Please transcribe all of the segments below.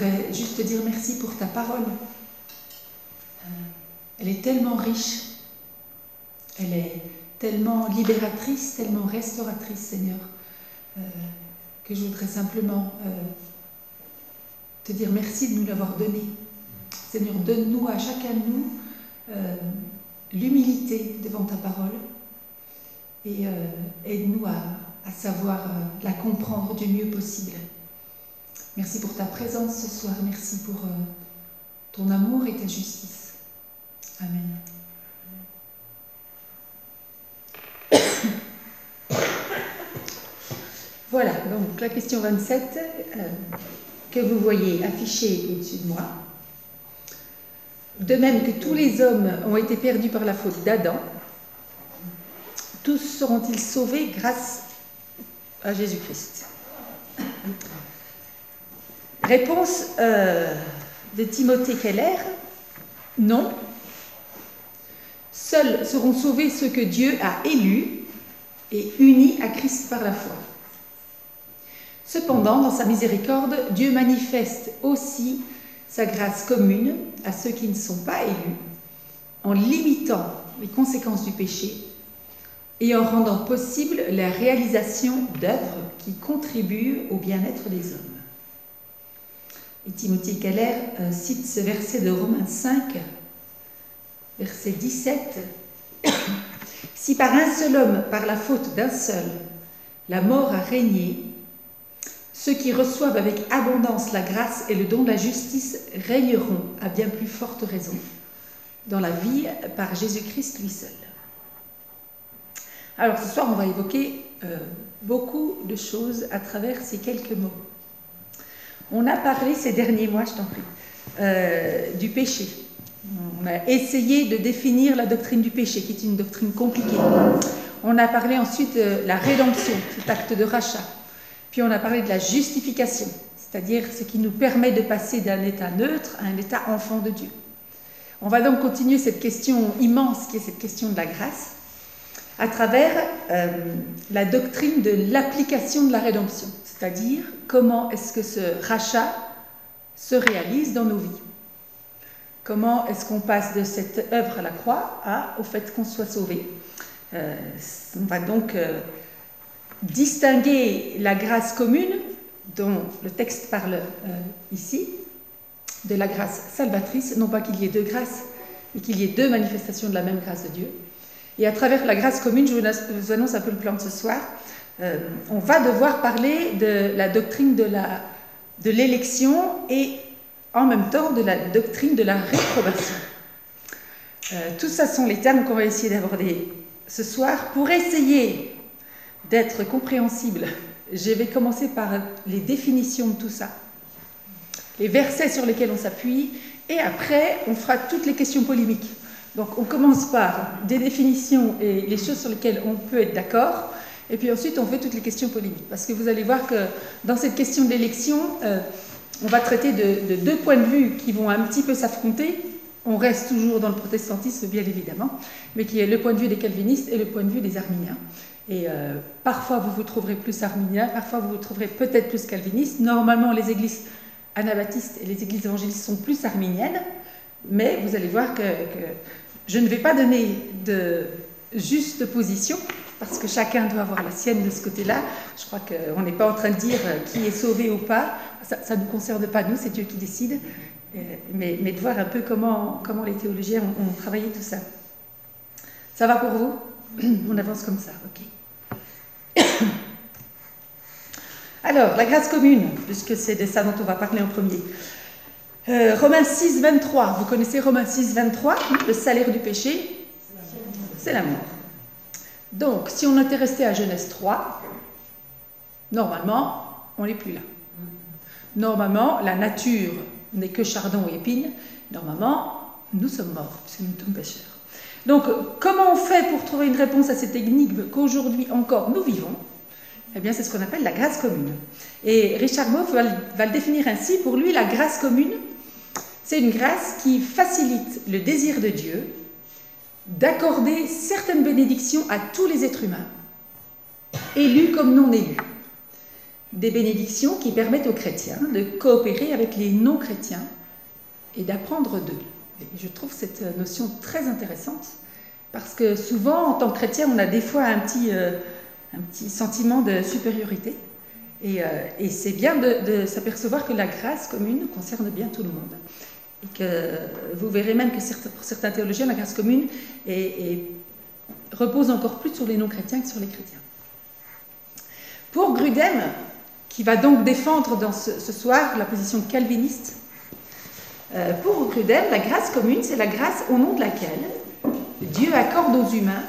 voudrais juste te dire merci pour ta parole. Elle est tellement riche, elle est tellement libératrice, tellement restauratrice, Seigneur, que je voudrais simplement te dire merci de nous l'avoir donnée. Seigneur, donne-nous à chacun de nous l'humilité devant ta parole et aide-nous à savoir la comprendre du mieux possible. Merci pour ta présence ce soir, merci pour ton amour et ta justice. Amen. Voilà, donc la question 27 que vous voyez affichée au-dessus de moi. De même que tous les hommes ont été perdus par la faute d'Adam, tous seront-ils sauvés grâce à Jésus-Christ? Réponse de Timothée Keller, non. Seuls seront sauvés ceux que Dieu a élus et unis à Christ par la foi. Cependant, dans sa miséricorde, Dieu manifeste aussi sa grâce commune à ceux qui ne sont pas élus, en limitant les conséquences du péché et en rendant possible la réalisation d'œuvres qui contribuent au bien-être des hommes. Et Timothée Keller cite ce verset de Romains 5, verset 17. « Si par un seul homme, par la faute d'un seul, la mort a régné, ceux qui reçoivent avec abondance la grâce et le don de la justice régneront à bien plus forte raison dans la vie par Jésus-Christ lui seul. » Alors ce soir, on va évoquer beaucoup de choses à travers ces quelques mots. On a parlé ces derniers mois, je t'en prie, du péché. On a essayé de définir la doctrine du péché, qui est une doctrine compliquée. On a parlé ensuite de la rédemption, cet acte de rachat. Puis on a parlé de la justification, c'est-à-dire ce qui nous permet de passer d'un état neutre à un état enfant de Dieu. On va donc continuer cette question immense qui est cette question de la grâce à travers la doctrine de l'application de la rédemption, c'est-à-dire comment est-ce que ce rachat se réalise dans nos vies. Comment est-ce qu'on passe de cette œuvre à la croix au fait qu'on soit sauvé. On va donc distinguer la grâce commune, dont le texte parle ici, de la grâce salvatrice, non pas qu'il y ait deux grâces, mais qu'il y ait deux manifestations de la même grâce de Dieu. Et à travers la grâce commune, je vous annonce un peu le plan de ce soir, on va devoir parler de la doctrine de l'élection et en même temps de la doctrine de la réprobation. Tout ça sont les termes qu'on va essayer d'aborder ce soir pour essayer d'être compréhensible. Je vais commencer par les définitions de tout ça, les versets sur lesquels on s'appuie, et après on fera toutes les questions polémiques. Donc on commence par des définitions et les choses sur lesquelles on peut être d'accord, et puis ensuite on fait toutes les questions polémiques. Parce que vous allez voir que dans cette question de l'élection, on va traiter de deux points de vue qui vont un petit peu s'affronter. On reste toujours dans le protestantisme, bien évidemment, mais qui est le point de vue des calvinistes et le point de vue des arminiens. Et parfois vous vous trouverez plus arminien, parfois vous vous trouverez peut-être plus calviniste. Normalement, les églises anabaptistes et les églises évangélistes sont plus arminiennes, mais vous allez voir que je ne vais pas donner de juste position, parce que chacun doit avoir la sienne de ce côté-là. Je crois qu'on n'est pas en train de dire qui est sauvé ou pas, ça ne nous concerne pas nous, c'est Dieu qui décide, mais de voir un peu comment les théologiens ont travaillé tout ça. Ça va pour vous? On avance comme ça, ok. Alors, la grâce commune, puisque c'est de ça dont on va parler en premier. Romains 6, 23, vous connaissez Romains 6, 23, le salaire du péché, c'est la mort. Donc, si on était resté à Genèse 3, normalement, on n'est plus là. Normalement, la nature n'est que chardon et épine. Normalement, nous sommes morts, puisque nous sommes pécheurs. Donc, comment on fait pour trouver une réponse à cette énigme qu'aujourd'hui encore nous vivons? Eh bien, c'est ce qu'on appelle la grâce commune. Et Richard Mauve va le définir ainsi. Pour lui, la grâce commune, c'est une grâce qui facilite le désir de Dieu d'accorder certaines bénédictions à tous les êtres humains, élus comme non élus. des bénédictions qui permettent aux chrétiens de coopérer avec les non-chrétiens et d'apprendre d'eux. Et je trouve cette notion très intéressante parce que souvent, en tant que chrétien, on a des fois un petit sentiment de supériorité. Et c'est bien de s'apercevoir que la grâce commune concerne bien tout le monde. Et que vous verrez même que pour certains théologiens, la grâce commune repose encore plus sur les non-chrétiens que sur les chrétiens. Pour Grudem, qui va donc défendre ce soir la position calviniste, pour Grudem, la grâce commune, c'est la grâce au nom de laquelle Dieu accorde aux humains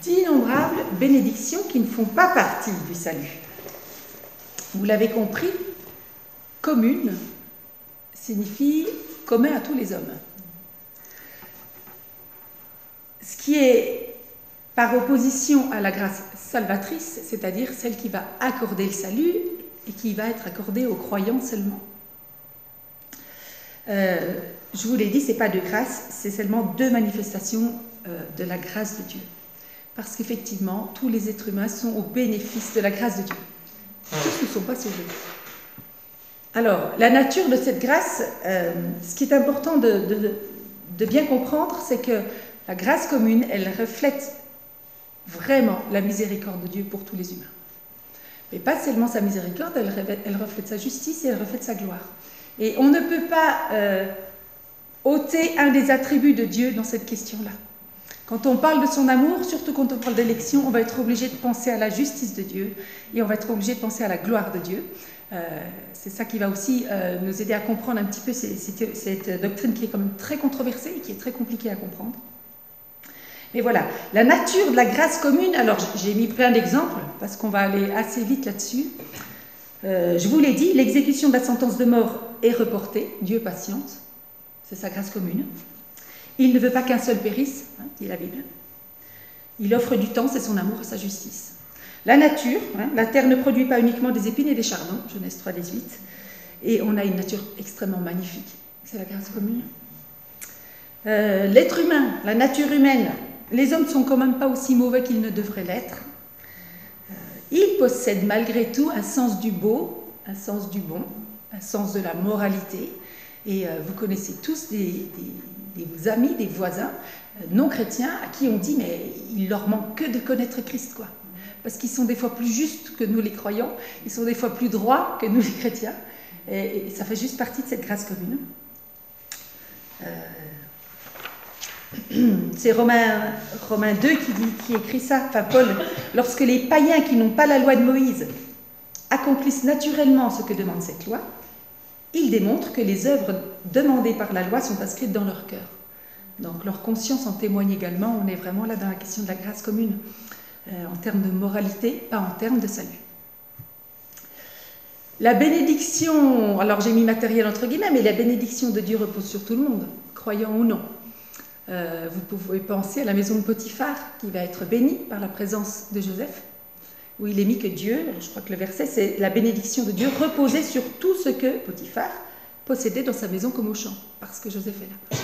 d'innombrables bénédictions qui ne font pas partie du salut. Vous l'avez compris, commune signifie commun à tous les hommes. Ce qui est par opposition à la grâce salvatrice, c'est-à-dire celle qui va accorder le salut et qui va être accordée aux croyants seulement. Je vous l'ai dit, ce n'est pas de grâce, c'est seulement deux manifestations de la grâce de Dieu. Parce qu'effectivement, tous les êtres humains sont au bénéfice de la grâce de Dieu. Tous ne sont pas sauvés. Alors, la nature de cette grâce, ce qui est important de bien comprendre, c'est que la grâce commune, elle reflète vraiment la miséricorde de Dieu pour tous les humains. Mais pas seulement sa miséricorde, elle reflète sa justice et elle reflète sa gloire. Et on ne peut pas ôter un des attributs de Dieu dans cette question-là. Quand on parle de son amour, surtout quand on parle d'élection, on va être obligé de penser à la justice de Dieu et on va être obligé de penser à la gloire de Dieu. C'est ça qui va aussi nous aider à comprendre un petit peu cette doctrine qui est quand même très controversée et qui est très compliquée à comprendre. Mais voilà, la nature de la grâce commune, alors j'ai mis plein d'exemples parce qu'on va aller assez vite là-dessus. Je vous l'ai dit, l'exécution de la sentence de mort est reportée, Dieu patiente, c'est sa grâce commune. Il ne veut pas qu'un seul périsse, dit la Bible. Il offre du temps, c'est son amour et sa justice. La nature, la terre ne produit pas uniquement des épines et des chardons, Genèse 3, 18, et on a une nature extrêmement magnifique, c'est la grâce commune. L'être humain, la nature humaine, les hommes ne sont quand même pas aussi mauvais qu'ils ne devraient l'être. Ils possèdent malgré tout un sens du beau, un sens du bon, un sens de la moralité, et vous connaissez tous des amis, des voisins non chrétiens à qui on dit mais il leur manque que de connaître Christ, quoi. Parce qu'ils sont des fois plus justes que nous les croyants, ils sont des fois plus droits que nous les chrétiens, et ça fait juste partie de cette grâce commune. C'est Romains 2 qui écrit ça, enfin Paul, lorsque les païens qui n'ont pas la loi de Moïse accomplissent naturellement ce que demande cette loi, il démontre que les œuvres demandées par la loi sont inscrites dans leur cœur. Donc leur conscience en témoigne également. On est vraiment là dans la question de la grâce commune, en termes de moralité, pas en termes de salut. La bénédiction, alors j'ai mis matériel entre guillemets, mais la bénédiction de Dieu repose sur tout le monde, croyant ou non. Vous pouvez penser à la maison de Potiphar, qui va être bénie par la présence de Joseph, où il est mis que Dieu, je crois que le verset, c'est la bénédiction de Dieu reposait sur tout ce que Potiphar possédait dans sa maison comme au champ, parce que Joseph est là.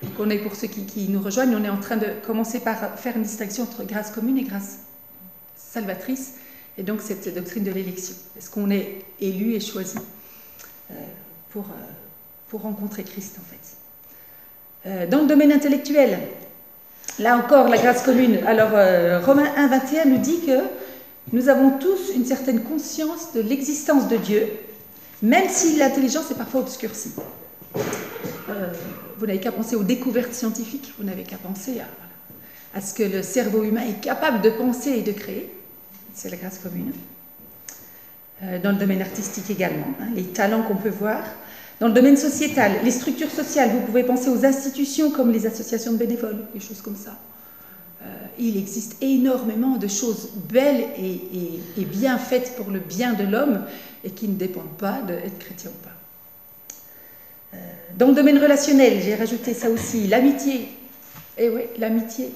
Donc on est, pour ceux qui nous rejoignent, on est en train de commencer par faire une distinction entre grâce commune et grâce salvatrice, et donc cette doctrine de l'élection. Est-ce qu'on est élu et choisi pour rencontrer Christ, en fait. Dans le domaine intellectuel, là encore, la grâce commune. Alors, Romains 1, 21 nous dit que nous avons tous une certaine conscience de l'existence de Dieu, même si l'intelligence est parfois obscurcie. Vous n'avez qu'à penser aux découvertes scientifiques, vous n'avez qu'à penser à ce que le cerveau humain est capable de penser et de créer. C'est la grâce commune. Dans le domaine artistique également, les talents qu'on peut voir. Dans le domaine sociétal, les structures sociales, vous pouvez penser aux institutions comme les associations de bénévoles, des choses comme ça. Il existe énormément de choses belles et bien faites pour le bien de l'homme et qui ne dépendent pas d'être chrétien ou pas. Dans le domaine relationnel, j'ai rajouté ça aussi, l'amitié. Et oui, l'amitié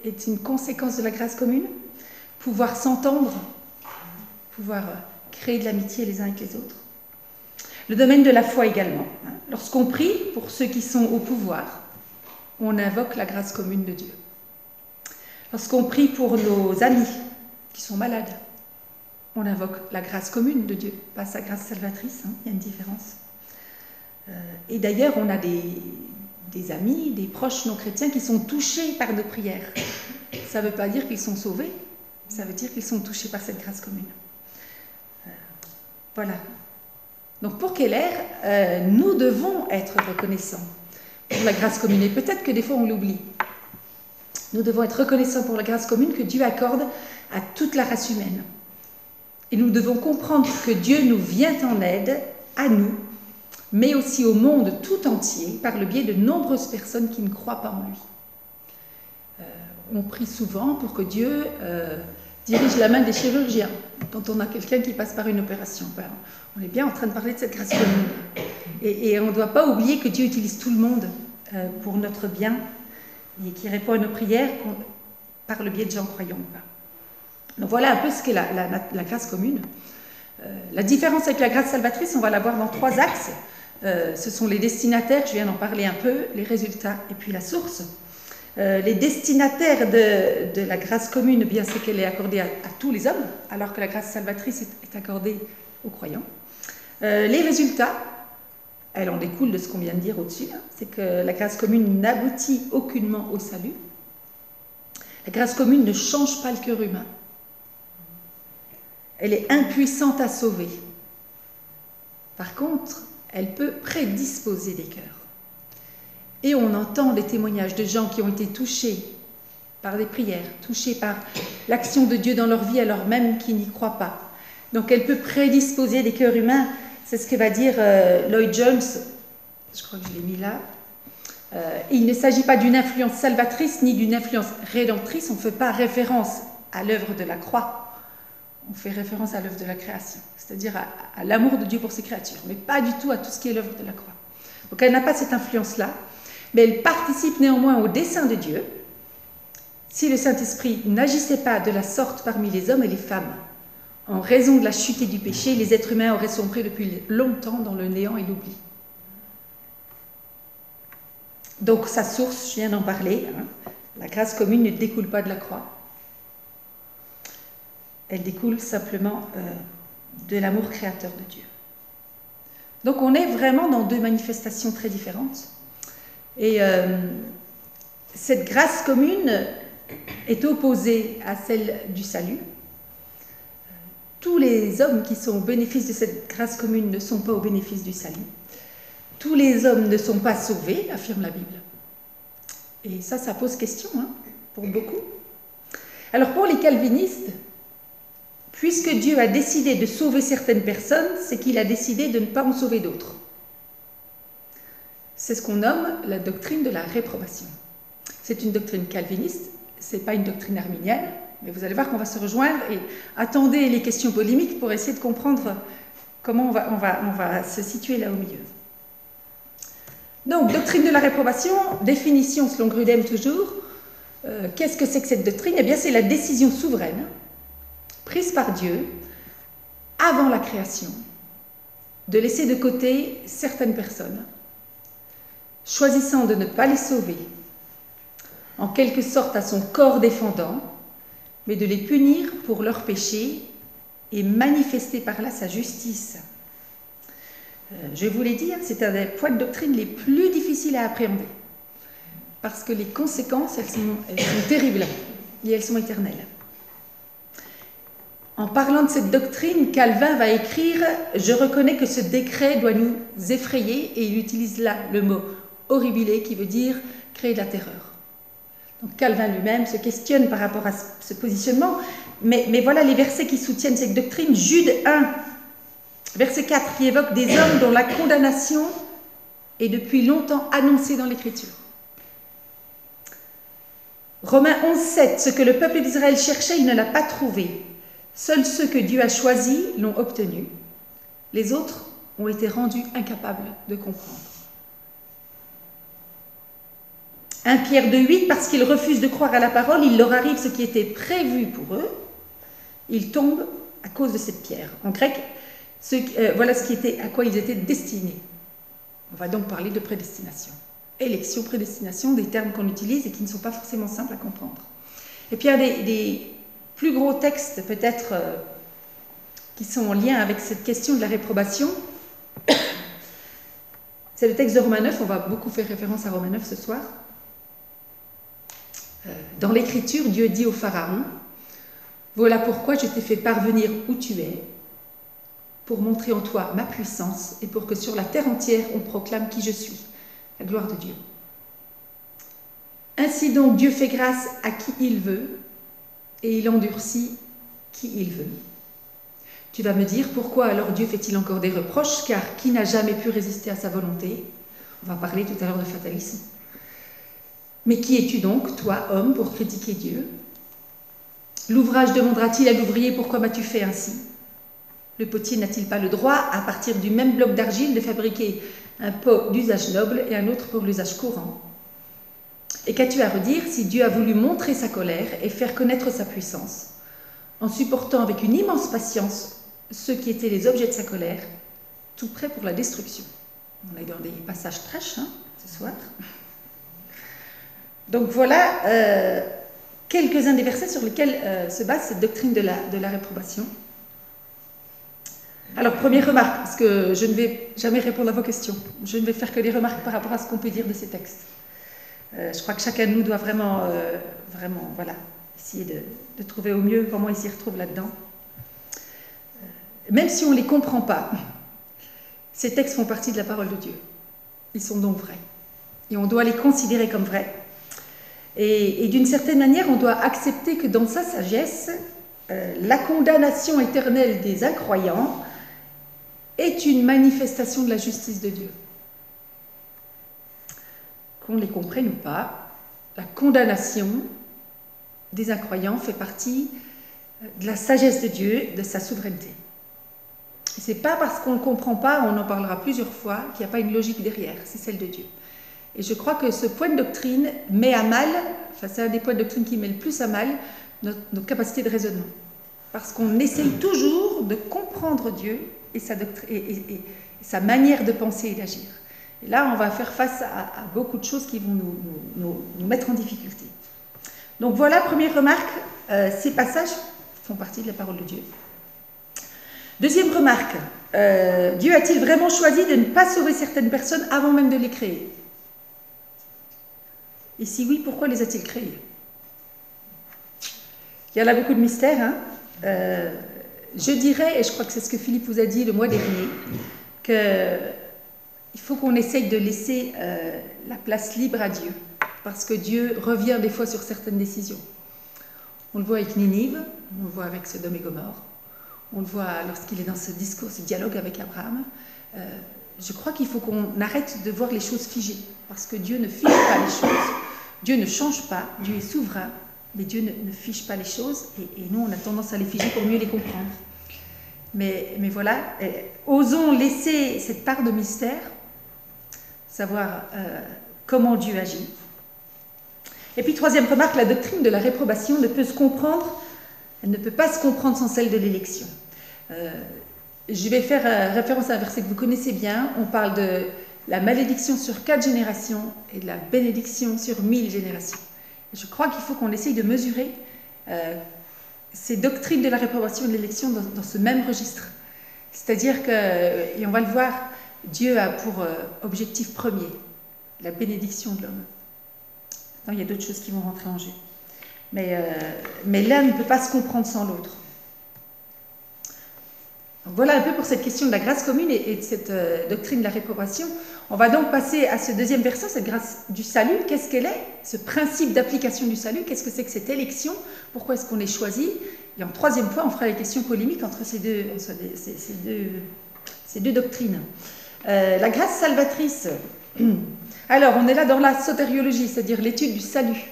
est une conséquence de la grâce commune. Pouvoir s'entendre, pouvoir créer de l'amitié les uns avec les autres. Le domaine de la foi également. Lorsqu'on prie pour ceux qui sont au pouvoir, on invoque la grâce commune de Dieu. Lorsqu'on prie pour nos amis qui sont malades, on invoque la grâce commune de Dieu, pas sa grâce salvatrice, hein, il y a une différence. Et d'ailleurs, on a des amis, des proches non chrétiens qui sont touchés par nos prières. Ça ne veut pas dire qu'ils sont sauvés, ça veut dire qu'ils sont touchés par cette grâce commune. Voilà. Donc pour Keller, nous devons être reconnaissants pour la grâce commune. Et peut-être que des fois on l'oublie. Nous devons être reconnaissants pour la grâce commune que Dieu accorde à toute la race humaine. Et nous devons comprendre que Dieu nous vient en aide, à nous, mais aussi au monde tout entier, par le biais de nombreuses personnes qui ne croient pas en lui. On prie souvent pour que Dieu dirige la main des chirurgiens quand on a quelqu'un qui passe par une opération. Ben, on est bien en train de parler de cette grâce commune. Et on ne doit pas oublier que Dieu utilise tout le monde pour notre bien et qui répond à nos prières par le biais de gens croyants. Donc voilà un peu ce qu'est la grâce commune. La différence avec la grâce salvatrice, on va la voir dans 3 axes. Ce sont les destinataires, je viens d'en parler un peu, les résultats et puis la source. Les destinataires de la grâce commune, bien c'est qu'elle est accordée à tous les hommes, alors que la grâce salvatrice est accordée aux croyants. Les résultats, elle en découle de ce qu'on vient de dire au-dessus, hein, c'est que la grâce commune n'aboutit aucunement au salut. La grâce commune ne change pas le cœur humain. Elle est impuissante à sauver. Par contre, elle peut prédisposer des cœurs. Et on entend des témoignages de gens qui ont été touchés par des prières, touchés par l'action de Dieu dans leur vie alors même qu'ils n'y croient pas. Donc elle peut prédisposer des cœurs humains, c'est ce que va dire Lloyd Jones, je crois que je l'ai mis là. Il ne s'agit pas d'une influence salvatrice ni d'une influence rédemptrice, on ne fait pas référence à l'œuvre de la croix, on fait référence à l'œuvre de la création, c'est-à-dire à l'amour de Dieu pour ses créatures, mais pas du tout à tout ce qui est l'œuvre de la croix. Donc elle n'a pas cette influence-là, mais elle participe néanmoins au dessein de Dieu si le Saint-Esprit n'agissait pas de la sorte parmi les hommes et les femmes. En raison de la chute et du péché, les êtres humains auraient sombré depuis longtemps dans le néant et l'oubli. Donc sa source, je viens d'en parler, hein, la grâce commune ne découle pas de la croix. Elle découle simplement de l'amour créateur de Dieu. Donc on est vraiment dans 2 manifestations très différentes. Et cette grâce commune est opposée à celle du salut. Tous les hommes qui sont au bénéfice de cette grâce commune ne sont pas au bénéfice du salut. Tous les hommes ne sont pas sauvés, affirme la Bible. Et ça pose question, hein, pour beaucoup. Alors pour les calvinistes, puisque Dieu a décidé de sauver certaines personnes, c'est qu'il a décidé de ne pas en sauver d'autres. C'est ce qu'on nomme la doctrine de la réprobation. C'est une doctrine calviniste, ce n'est pas une doctrine arminienne, mais vous allez voir qu'on va se rejoindre et attendez les questions polémiques pour essayer de comprendre comment on va se situer là au milieu. Donc, doctrine de la réprobation, définition selon Grudem toujours. Qu'est-ce que c'est que cette doctrine? Eh bien, c'est la décision souveraine prise par Dieu avant la création de laisser de côté certaines personnes, choisissant de ne pas les sauver, en quelque sorte à son corps défendant, mais de les punir pour leurs péchés et manifester par là sa justice. Je vous l'ai dit, c'est un des points de doctrine les plus difficiles à appréhender, parce que les conséquences, elles sont terribles et elles sont éternelles. En parlant de cette doctrine, Calvin va écrire « Je reconnais que ce décret doit nous effrayer » et il utilise là le mot « horribile » qui veut dire « créer de la terreur ». Donc Calvin lui-même se questionne par rapport à ce positionnement, mais voilà les versets qui soutiennent cette doctrine. Jude 1, verset 4, qui évoque des hommes dont la condamnation est depuis longtemps annoncée dans l'Écriture. Romains 11, 7, ce que le peuple d'Israël cherchait, il ne l'a pas trouvé. Seuls ceux que Dieu a choisis l'ont obtenu. Les autres ont été rendus incapables de comprendre. 1 Pierre 2, 8, parce qu'ils refusent de croire à la parole, il leur arrive ce qui était prévu pour eux. Ils tombent à cause de cette pierre. En grec, voilà à quoi ils étaient destinés. On va donc parler de prédestination. Élection, prédestination, des termes qu'on utilise et qui ne sont pas forcément simples à comprendre. Et puis un des plus gros textes peut-être qui sont en lien avec cette question de la réprobation. C'est le texte de Romains 9, on va beaucoup faire référence à Romains 9 ce soir. Dans l'Écriture, Dieu dit au Pharaon, « Voilà pourquoi je t'ai fait parvenir où tu es, pour montrer en toi ma puissance et pour que sur la terre entière on proclame qui je suis, la gloire de Dieu. Ainsi donc Dieu fait grâce à qui il veut et il endurcit qui il veut. » Tu vas me dire, pourquoi alors Dieu fait-il encore des reproches, car qui n'a jamais pu résister à sa volonté? On va parler tout à l'heure de fatalisme. Mais qui es-tu donc, toi, homme, pour critiquer Dieu? L'ouvrage demandera-t-il à l'ouvrier, pourquoi m'as-tu fait ainsi? Le potier n'a-t-il pas le droit, à partir du même bloc d'argile, de fabriquer un pot d'usage noble et un autre pour l'usage courant? Et qu'as-tu à redire si Dieu a voulu montrer sa colère et faire connaître sa puissance, en supportant avec une immense patience ceux qui étaient les objets de sa colère, tout prêts pour la destruction? On est dans des passages trash, ce soir. Donc voilà quelques-uns des versets sur lesquels se base cette doctrine de la réprobation. Alors, première remarque, parce que je ne vais jamais répondre à vos questions. Je ne vais faire que des remarques par rapport à ce qu'on peut dire de ces textes. Je crois que chacun de nous doit vraiment voilà, essayer de trouver au mieux comment il s'y retrouve là-dedans. Même si on ne les comprend pas, ces textes font partie de la parole de Dieu. Ils sont donc vrais. Et on doit les considérer comme vrais. Et d'une certaine manière, on doit accepter que dans sa sagesse, la condamnation éternelle des incroyants est une manifestation de la justice de Dieu. Qu'on les comprenne ou pas, la condamnation des incroyants fait partie de la sagesse de Dieu, de sa souveraineté. Ce n'est pas parce qu'on ne le comprend pas, on en parlera plusieurs fois, qu'il n'y a pas une logique derrière, c'est celle de Dieu. Et je crois que ce point de doctrine met à mal, enfin c'est un des points de doctrine qui met le plus à mal notre capacité de raisonnement. Parce qu'on essaye toujours de comprendre Dieu et sa manière de penser et d'agir. Et là, on va faire face à beaucoup de choses qui vont nous mettre en difficulté. Donc voilà, première remarque, ces passages font partie de la parole de Dieu. Deuxième remarque, Dieu a-t-il vraiment choisi de ne pas sauver certaines personnes avant même de les créer? Et si oui, pourquoi les a-t-il créées? Il y en a beaucoup de mystères. Je dirais, et je crois que c'est ce que Philippe vous a dit le mois dernier, qu'il faut qu'on essaye de laisser la place libre à Dieu, parce que Dieu revient des fois sur certaines décisions. On le voit avec Ninive, on le voit avec Sodome et Gomorrhe, on le voit lorsqu'il est dans ce discours, ce dialogue avec Abraham. Je crois qu'il faut qu'on arrête de voir les choses figées, parce que Dieu ne fige pas les choses. Dieu ne change pas, Dieu est souverain, mais Dieu ne fige pas les choses, et nous, on a tendance à les figer pour mieux les comprendre. Mais voilà, osons laisser cette part de mystère, savoir comment Dieu agit. Et puis, troisième remarque, la doctrine de la réprobation ne peut se comprendre, elle ne peut pas se comprendre sans celle de l'élection. Je vais faire référence à un verset que vous connaissez bien, on parle de la malédiction sur 4 générations et de la bénédiction sur 1000 générations. Je crois qu'il faut qu'on essaye de mesurer ces doctrines de la réprobation et de l'élection dans ce même registre. C'est-à-dire que, et on va le voir, Dieu a pour objectif premier la bénédiction de l'homme. Il y a d'autres choses qui vont rentrer en jeu. Mais l'un ne peut pas se comprendre sans l'autre. Voilà un peu pour cette question de la grâce commune et de cette doctrine de la réprobation. On va donc passer à ce deuxième verset, cette grâce du salut. Qu'est-ce qu'elle est? Ce principe d'application du salut, qu'est-ce que c'est que cette élection? Pourquoi est-ce qu'on est choisi? Et en troisième point, on fera les questions polémiques entre ces deux doctrines. La grâce salvatrice. Alors, on est là dans la sotériologie, c'est-à-dire l'étude du salut.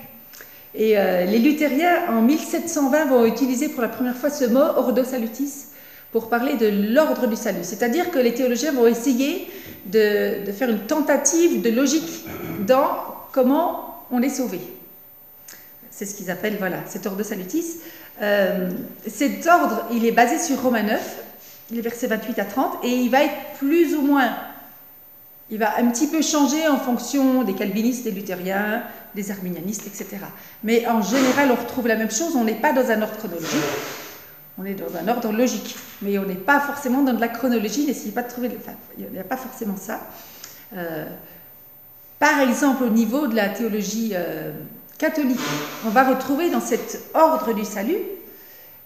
Et les luthériens, en 1720, vont utiliser pour la première fois ce mot, ordo salutis, pour parler de l'ordre du salut. C'est-à-dire que les théologiens vont essayer de faire une tentative de logique dans comment on est sauvé. C'est ce qu'ils appellent, voilà, cet ordo salutis. Cet ordre, il est basé sur Romains 9, les versets 28 à 30, et il va être plus ou moins, il va un petit peu changer en fonction des calvinistes, des luthériens, des arminianistes, etc. Mais en général, on retrouve la même chose, on n'est pas dans un ordre chronologique. On est dans un ordre logique, mais on n'est pas forcément dans de la chronologie. N'essayez pas de trouver... Enfin, il n'y a pas forcément ça. Par exemple, au niveau de la théologie catholique, on va retrouver dans cet ordre du salut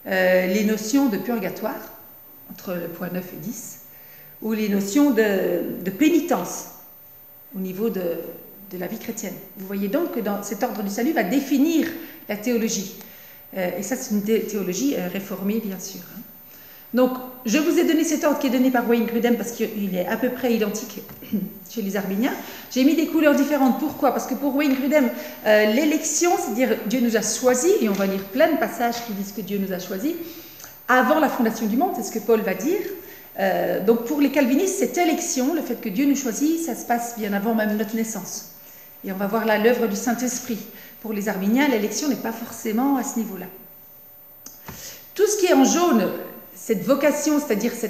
les notions de purgatoire, entre le point 9 et 10, ou les notions de pénitence, au niveau de la vie chrétienne. Vous voyez donc que dans cet ordre du salut va définir la théologie. Et ça, c'est une théologie réformée, bien sûr. Donc, je vous ai donné cet ordre qui est donné par Wayne Grudem parce qu'il est à peu près identique chez les arméniens. J'ai mis des couleurs différentes. Pourquoi? Parce que pour Wayne Grudem, l'élection, c'est-à-dire Dieu nous a choisis, et on va lire plein de passages qui disent que Dieu nous a choisis, avant la fondation du monde, c'est ce que Paul va dire. Donc, pour les calvinistes, cette élection, le fait que Dieu nous choisit, ça se passe bien avant même notre naissance. Et on va voir là l'œuvre du Saint-Esprit. Pour les arméniens, l'élection n'est pas forcément à ce niveau-là. Tout ce qui est en jaune, cette vocation, c'est-à-dire ce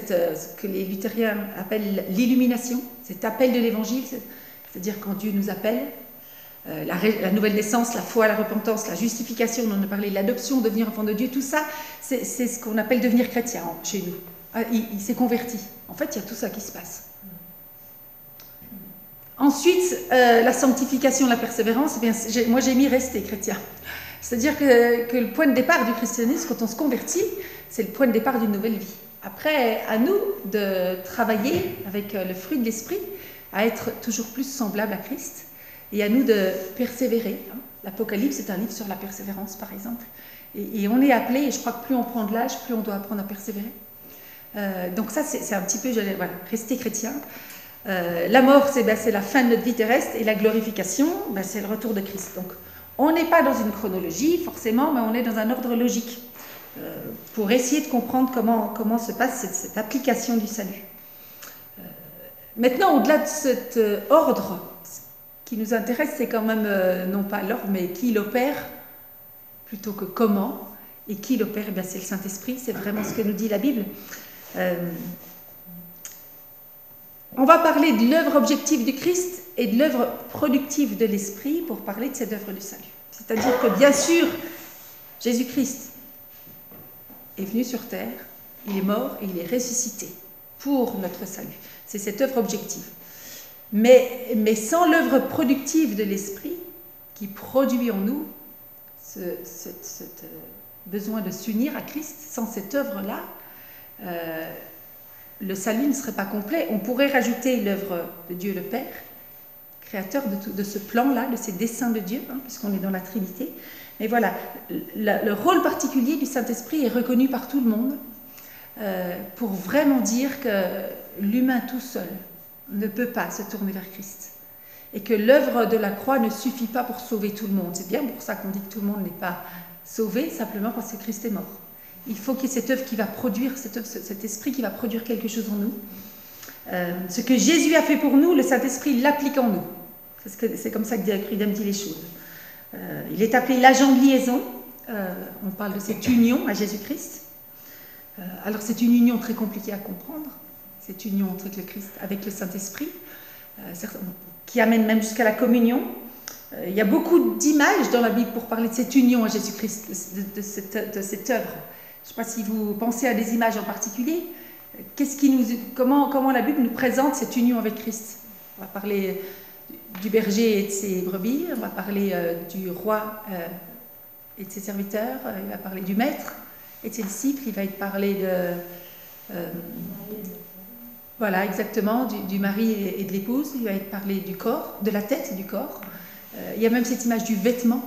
que les luthériens appellent l'illumination, cet appel de l'évangile, c'est-à-dire quand Dieu nous appelle, la nouvelle naissance, la foi, la repentance, la justification, on en a parlé, l'adoption, devenir enfant de Dieu, tout ça, c'est ce qu'on appelle devenir chrétien chez nous. Il s'est converti. En fait, il y a tout ça qui se passe. Ensuite, la sanctification, la persévérance, eh bien, moi j'ai mis rester chrétien. C'est-à-dire que le point de départ du christianisme, quand on se convertit, c'est le point de départ d'une nouvelle vie. Après, à nous de travailler avec le fruit de l'esprit, à être toujours plus semblable à Christ, et à nous de persévérer. L'Apocalypse est un livre sur la persévérance, par exemple. Et on est appelé, et je crois que plus on prend de l'âge, plus on doit apprendre à persévérer. Donc ça, c'est un petit peu, voilà, rester chrétien. La mort, c'est la fin de notre vie terrestre, et la glorification, c'est le retour de Christ. Donc, on n'est pas dans une chronologie, forcément, mais on est dans un ordre logique, pour essayer de comprendre comment se passe cette application du salut. Maintenant, au-delà de cet ordre, ce qui nous intéresse, c'est quand même, non pas l'ordre, mais qui l'opère, plutôt que comment, et qui l'opère, c'est le Saint-Esprit, c'est vraiment ce que nous dit la Bible. On va parler de l'œuvre objective du Christ et de l'œuvre productive de l'Esprit pour parler de cette œuvre du salut. C'est-à-dire que, bien sûr, Jésus-Christ est venu sur terre, il est mort et il est ressuscité pour notre salut. C'est cette œuvre objective. Mais sans l'œuvre productive de l'Esprit qui produit en nous ce besoin de s'unir à Christ, sans cette œuvre-là, le salut ne serait pas complet. On pourrait rajouter l'œuvre de Dieu le Père, créateur de ce plan-là, de ces desseins de Dieu, puisqu'on est dans la Trinité. Mais voilà, le rôle particulier du Saint-Esprit est reconnu par tout le monde pour vraiment dire que l'humain tout seul ne peut pas se tourner vers Christ. Et que l'œuvre de la croix ne suffit pas pour sauver tout le monde. C'est bien pour ça qu'on dit que tout le monde n'est pas sauvé, simplement parce que Christ est mort. Il faut qu'il y ait cette œuvre qui va produire, cet esprit qui va produire quelque chose en nous. Ce que Jésus a fait pour nous, le Saint-Esprit l'applique en nous. C'est comme ça que Grudem dit les choses. Il est appelé l'agent de liaison. On parle de cette union à Jésus-Christ. Alors c'est une union très compliquée à comprendre, cette union entre le Christ avec le Saint-Esprit, qui amène même jusqu'à la communion. Il y a beaucoup d'images dans la Bible pour parler de cette union à Jésus-Christ, de cette œuvre. Je ne sais pas si vous pensez à des images en particulier. Comment la Bible nous présente cette union avec Christ? On va parler du berger et de ses brebis, on va parler du roi et de ses serviteurs, il va parler du maître et de ses disciples, il va être parlé de... voilà, exactement, du mari et de l'épouse, il va être parlé du corps, de la tête et du corps. Il y a même cette image du vêtement,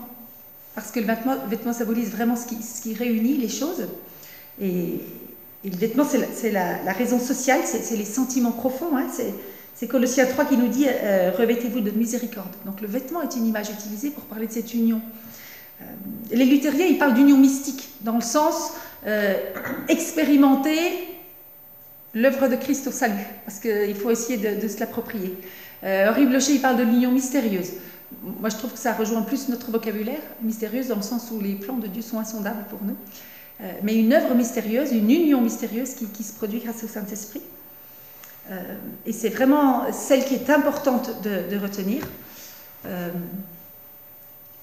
parce que le vêtement symbolise vraiment ce qui réunit les choses. Et le vêtement, c'est la raison sociale, c'est les sentiments profonds. C'est Colossiens 3 qui nous dit « Revêtez-vous de miséricorde ». Donc le vêtement est une image utilisée pour parler de cette union. Les luthériens, ils parlent d'union mystique, dans le sens expérimenter l'œuvre de Christ au salut, parce qu'il faut essayer de se l'approprier. Henri Blocher, il parle de l'union mystérieuse. Moi, je trouve que ça rejoint plus notre vocabulaire, mystérieuse, dans le sens où les plans de Dieu sont insondables pour nous. Mais une œuvre mystérieuse, une union mystérieuse qui se produit grâce au Saint-Esprit. Et c'est vraiment celle qui est importante de retenir.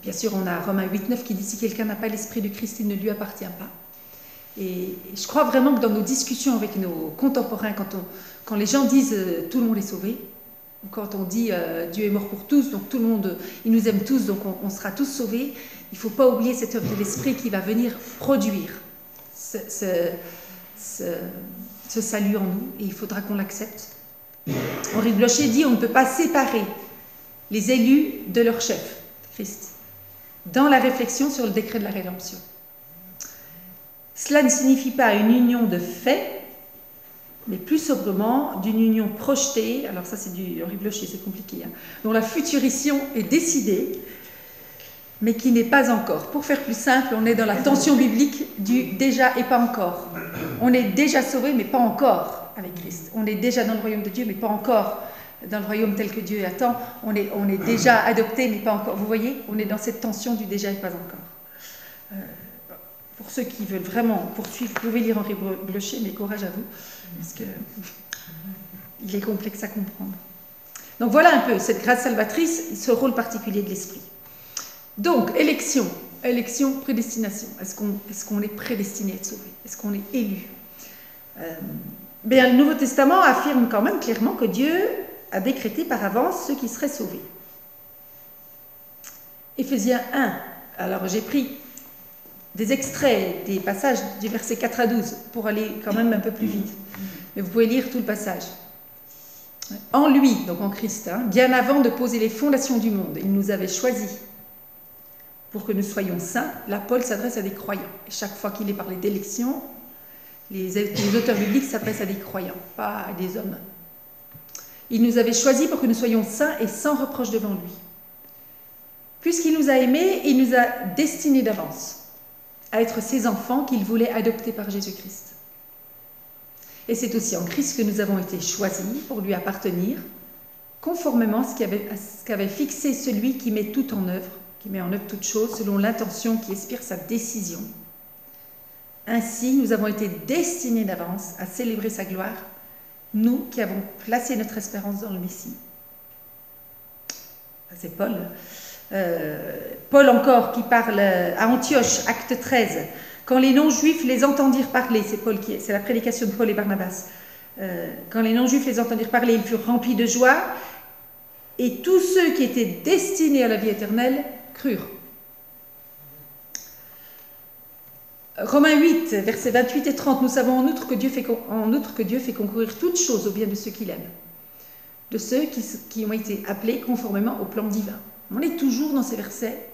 Bien sûr, on a Romains 8, 9 qui dit « Si quelqu'un n'a pas l'Esprit de Christ, il ne lui appartient pas ». Et je crois vraiment que dans nos discussions avec nos contemporains, quand les gens disent tout le monde est sauvé, ou quand on dit Dieu est mort pour tous, donc tout le monde, il nous aime tous, donc on sera tous sauvés, il ne faut pas oublier cette œuvre de l'Esprit qui va venir produire ce salut en nous, et il faudra qu'on l'accepte. Henri Blocher dit on ne peut pas séparer les élus de leur chef, Christ, dans la réflexion sur le décret de la rédemption. Cela ne signifie pas une union de fait, mais plus sobrement d'une union projetée, alors ça c'est du Henri Blocher, c'est compliqué, hein, dont la futurition est décidée, mais qui n'est pas encore. Pour faire plus simple, on est dans la tension biblique du déjà et pas encore. On est déjà sauvé, mais pas encore avec Christ. On est déjà dans le royaume de Dieu, mais pas encore dans le royaume tel que Dieu attend. On est déjà adopté, mais pas encore. Vous voyez, on est dans cette tension du déjà et pas encore. Pour ceux qui veulent vraiment poursuivre, vous pouvez lire Henri Blocher, mais courage à vous, parce qu'il est complexe à comprendre. Donc voilà un peu cette grâce salvatrice, ce rôle particulier de l'Esprit. Donc, élection, prédestination. Est-ce qu'on est prédestiné à être sauvé? Est-ce qu'on est élu? Le Nouveau Testament affirme quand même clairement que Dieu a décrété par avance ceux qui seraient sauvés. Éphésiens 1. Alors, j'ai pris des extraits, des passages du verset 4 à 12 pour aller quand même un peu plus vite. Mais vous pouvez lire tout le passage. En lui, donc en Christ, bien avant de poser les fondations du monde, il nous avait choisis pour que nous soyons saints. Là, Paul s'adresse à des croyants. Et chaque fois qu'il est parlé d'élection, les auteurs bibliques s'adressent à des croyants, pas à des hommes. Il nous avait choisis pour que nous soyons saints et sans reproche devant lui. Puisqu'il nous a aimés, il nous a destinés d'avance à être ses enfants qu'il voulait adopter par Jésus-Christ. Et c'est aussi en Christ que nous avons été choisis pour lui appartenir, conformément à ce qu'avait fixé celui qui met tout en œuvre, qui met en œuvre toute chose, selon l'intention qui inspire sa décision. Ainsi, nous avons été destinés d'avance à célébrer sa gloire, nous qui avons placé notre espérance dans le Messie. C'est Paul. Paul encore qui parle à Antioche, acte 13. Quand les non-juifs les entendirent parler, c'est la prédication de Paul et Barnabas. Quand les non-juifs les entendirent parler, ils furent remplis de joie, et tous ceux qui étaient destinés à la vie éternelle crurent. Romains 8, versets 28 et 30, nous savons en outre que Dieu fait concourir toutes choses au bien de ceux qu'il aime, de ceux qui ont été appelés conformément au plan divin. On est toujours dans ces versets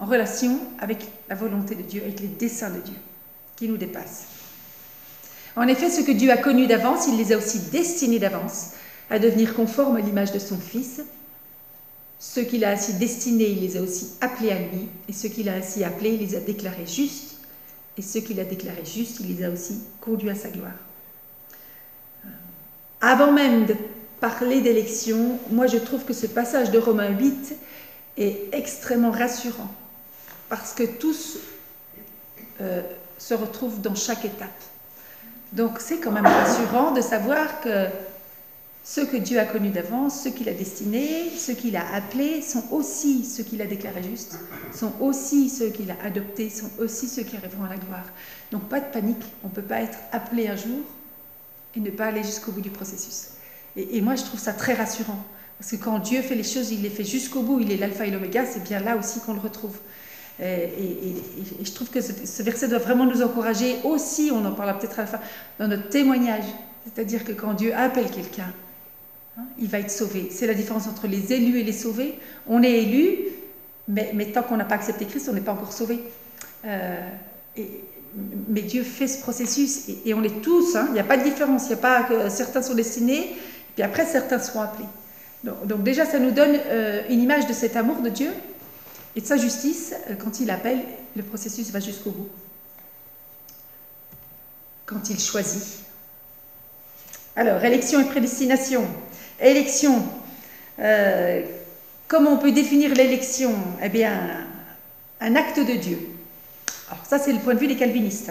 en relation avec la volonté de Dieu, avec les desseins de Dieu, qui nous dépassent. En effet, ce que Dieu a connu d'avance, il les a aussi destinés d'avance à devenir conformes à l'image de son Fils. Ceux qu'il a ainsi destinés, il les a aussi appelés à lui, et ceux qu'il a ainsi appelés, il les a déclarés justes, et ceux qu'il a déclarés justes, il les a aussi conduits à sa gloire. Avant même de parler d'élection, moi je trouve que ce passage de Romains 8 est extrêmement rassurant, parce que tous se retrouvent dans chaque étape. Donc c'est quand même rassurant de savoir que ceux que Dieu a connus d'avance, ceux qu'il a destinés, ceux qu'il a appelés, sont aussi ceux qu'il a déclarés justes, sont aussi ceux qu'il a adoptés, sont aussi ceux qui arriveront à la gloire. Donc pas de panique, on ne peut pas être appelé un jour et ne pas aller jusqu'au bout du processus. Et moi je trouve ça très rassurant, parce que quand Dieu fait les choses, il les fait jusqu'au bout, il est l'alpha et l'oméga, c'est bien là aussi qu'on le retrouve. Et je trouve que ce verset doit vraiment nous encourager aussi, on en parlera peut-être à la fin, dans notre témoignage. C'est-à-dire que quand Dieu appelle quelqu'un, il va être sauvé. C'est la différence entre les élus et les sauvés. On est élus, mais tant qu'on n'a pas accepté Christ, on n'est pas encore sauvé. Mais Dieu fait ce processus, et on est tous, il n'y a pas de différence. Il n'y a pas que certains sont destinés, puis après certains seront appelés. Donc déjà, ça nous donne une image de cet amour de Dieu et de sa justice. Quand il appelle, le processus va jusqu'au bout. Quand il choisit. Alors, élection et prédestination. Élection. Comment on peut définir l'élection? Eh bien, un acte de Dieu. Alors ça, c'est le point de vue des calvinistes.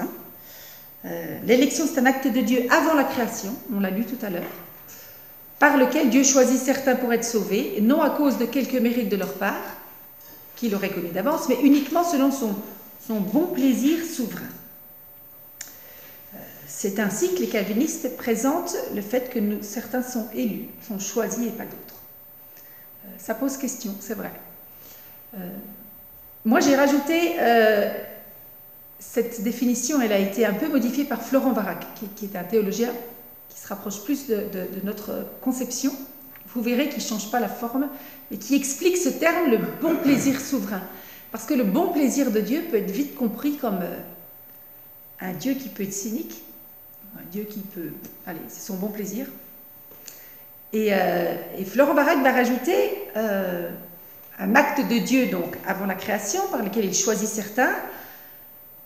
L'élection, c'est un acte de Dieu avant la création, on l'a lu tout à l'heure, par lequel Dieu choisit certains pour être sauvés, non à cause de quelques mérites de leur part, qu'il aurait connu d'avance, mais uniquement selon son bon plaisir souverain. C'est ainsi que les calvinistes présentent le fait que certains sont élus, sont choisis et pas d'autres. Ça pose question, c'est vrai. Moi, j'ai rajouté cette définition, elle a été un peu modifiée par Florent Varac, qui est un théologien qui se rapproche plus de notre conception. Vous verrez qu'il ne change pas la forme et qui explique ce terme, le bon plaisir souverain. Parce que le bon plaisir de Dieu peut être vite compris comme un Dieu qui peut être cynique, un Dieu qui peut... Allez, c'est son bon plaisir. Et Florent Varac va rajouter un acte de Dieu, donc avant la création, par lequel il choisit certains,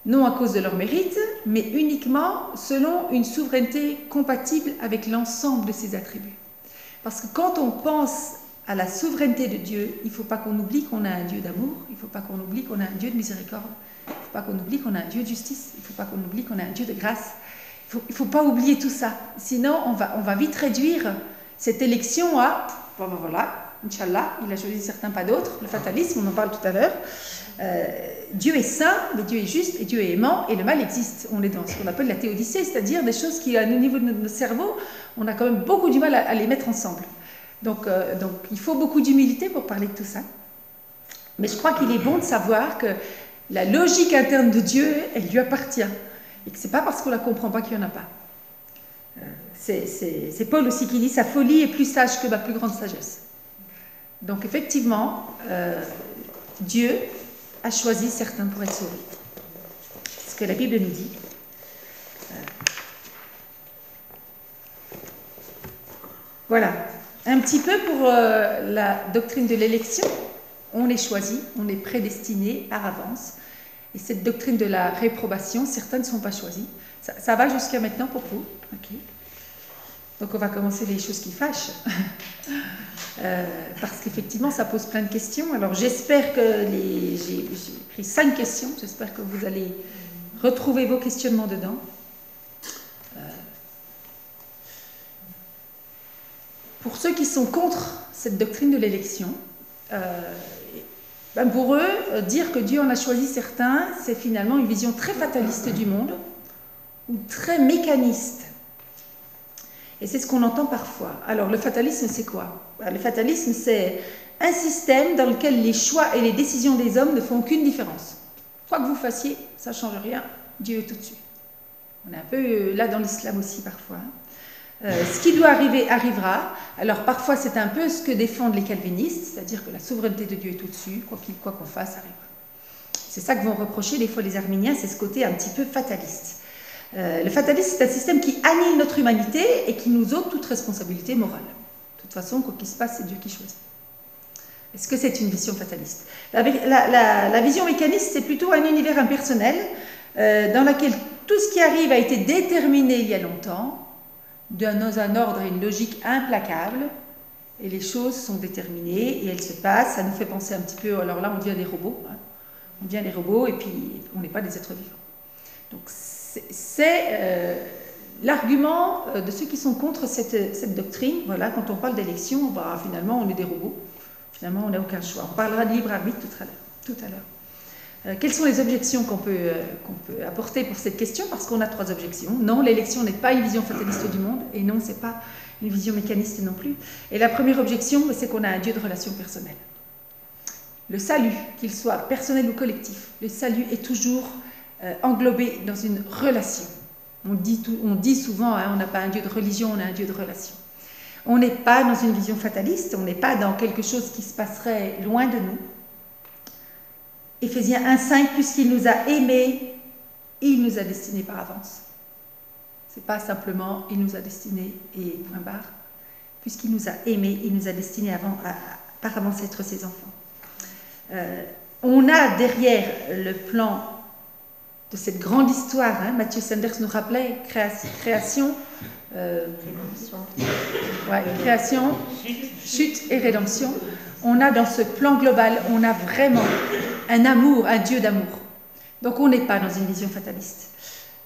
non à cause de leur mérite, mais uniquement selon une souveraineté compatible avec l'ensemble de ses attributs. Parce que quand on pense à la souveraineté de Dieu, il ne faut pas qu'on oublie qu'on a un Dieu d'amour, il ne faut pas qu'on oublie qu'on a un Dieu de miséricorde, il ne faut pas qu'on oublie qu'on a un Dieu de justice, il ne faut pas qu'on oublie qu'on a un Dieu de grâce. Il ne faut pas oublier tout ça, sinon on va vite réduire cette élection à, bon ben voilà, Inch'Allah, il a choisi certains, pas d'autres, le fatalisme, on en parle tout à l'heure. Dieu est saint, mais Dieu est juste, et Dieu est aimant, et le mal existe. On est dans ce qu'on appelle la théodicée, c'est-à-dire des choses qui, au niveau de notre cerveau, on a quand même beaucoup du mal à les mettre ensemble. Donc il faut beaucoup d'humilité pour parler de tout ça. Mais je crois qu'il est bon de savoir que la logique interne de Dieu, elle lui appartient. Et que ce n'est pas parce qu'on ne la comprend pas qu'il n'y en a pas. C'est Paul aussi qui dit « Sa folie est plus sage que ma plus grande sagesse ». Donc effectivement, Dieu a choisi certains pour être sauvés. C'est ce que la Bible nous dit. Voilà, un petit peu pour la doctrine de l'élection. On est choisi, on est prédestiné par avance. Et cette doctrine de la réprobation, certains ne sont pas choisis. Ça va jusqu'à maintenant pour vous. Okay. Donc on va commencer les choses qui fâchent. Parce qu'effectivement, ça pose plein de questions. Alors j'espère que j'ai pris 5 questions. J'espère que vous allez retrouver vos questionnements dedans. Pour ceux qui sont contre cette doctrine de l'élection, pour eux, dire que Dieu en a choisi certains, c'est finalement une vision très fataliste du monde, ou très mécaniste. Et c'est ce qu'on entend parfois. Alors, le fatalisme, c'est quoi? Le fatalisme, c'est un système dans lequel les choix et les décisions des hommes ne font aucune différence. Quoi que vous fassiez, ça ne change rien, Dieu est tout dessus. On est un peu là dans l'islam aussi, parfois. Ce qui doit arriver, arrivera. Alors, parfois, c'est un peu ce que défendent les calvinistes, c'est-à-dire que la souveraineté de Dieu est au-dessus, quoi qu'on fasse, arrivera. C'est ça que vont reprocher des fois les arméniens, c'est ce côté un petit peu fataliste. Le fatalisme, c'est un système qui annule notre humanité et qui nous ôte toute responsabilité morale. De toute façon, quoi qu'il se passe, c'est Dieu qui choisit. Est-ce que c'est une vision fataliste? La vision mécaniste, c'est plutôt un univers impersonnel dans lequel tout ce qui arrive a été déterminé il y a longtemps, dans un ordre et une logique implacable, et les choses sont déterminées et elles se passent. Ça nous fait penser un petit peu, alors là, on devient des robots. Hein. On devient des robots et puis on n'est pas des êtres vivants. Donc, c'est l'argument de ceux qui sont contre cette doctrine. Voilà, quand on parle d'élection, finalement, on est des robots. Finalement, on n'a aucun choix. On parlera de libre arbitre tout à l'heure. Quelles sont les objections qu'on peut apporter pour cette question? Parce qu'on a 3 objections. Non, l'élection n'est pas une vision fataliste du monde. Et non, ce n'est pas une vision mécaniste non plus. Et la première objection, c'est qu'on a un Dieu de relation personnelle. Le salut, qu'il soit personnel ou collectif, le salut est toujours englobé dans une relation. On dit souvent, hein, on n'a pas un Dieu de religion, on a un Dieu de relation. On n'est pas dans une vision fataliste, on n'est pas dans quelque chose qui se passerait loin de nous. Éphésiens 1,5, puisqu'il nous a aimés, il nous a destinés par avance. Ce n'est pas simplement il nous a destinés et point barre. Puisqu'il nous a aimés, il nous a destinés par avance à être ses enfants. On a derrière le plan de cette grande histoire, hein, Mathieu Sanders nous rappelait, création, chute et rédemption. On a dans ce plan global, on a vraiment un amour, un Dieu d'amour. Donc on n'est pas dans une vision fataliste.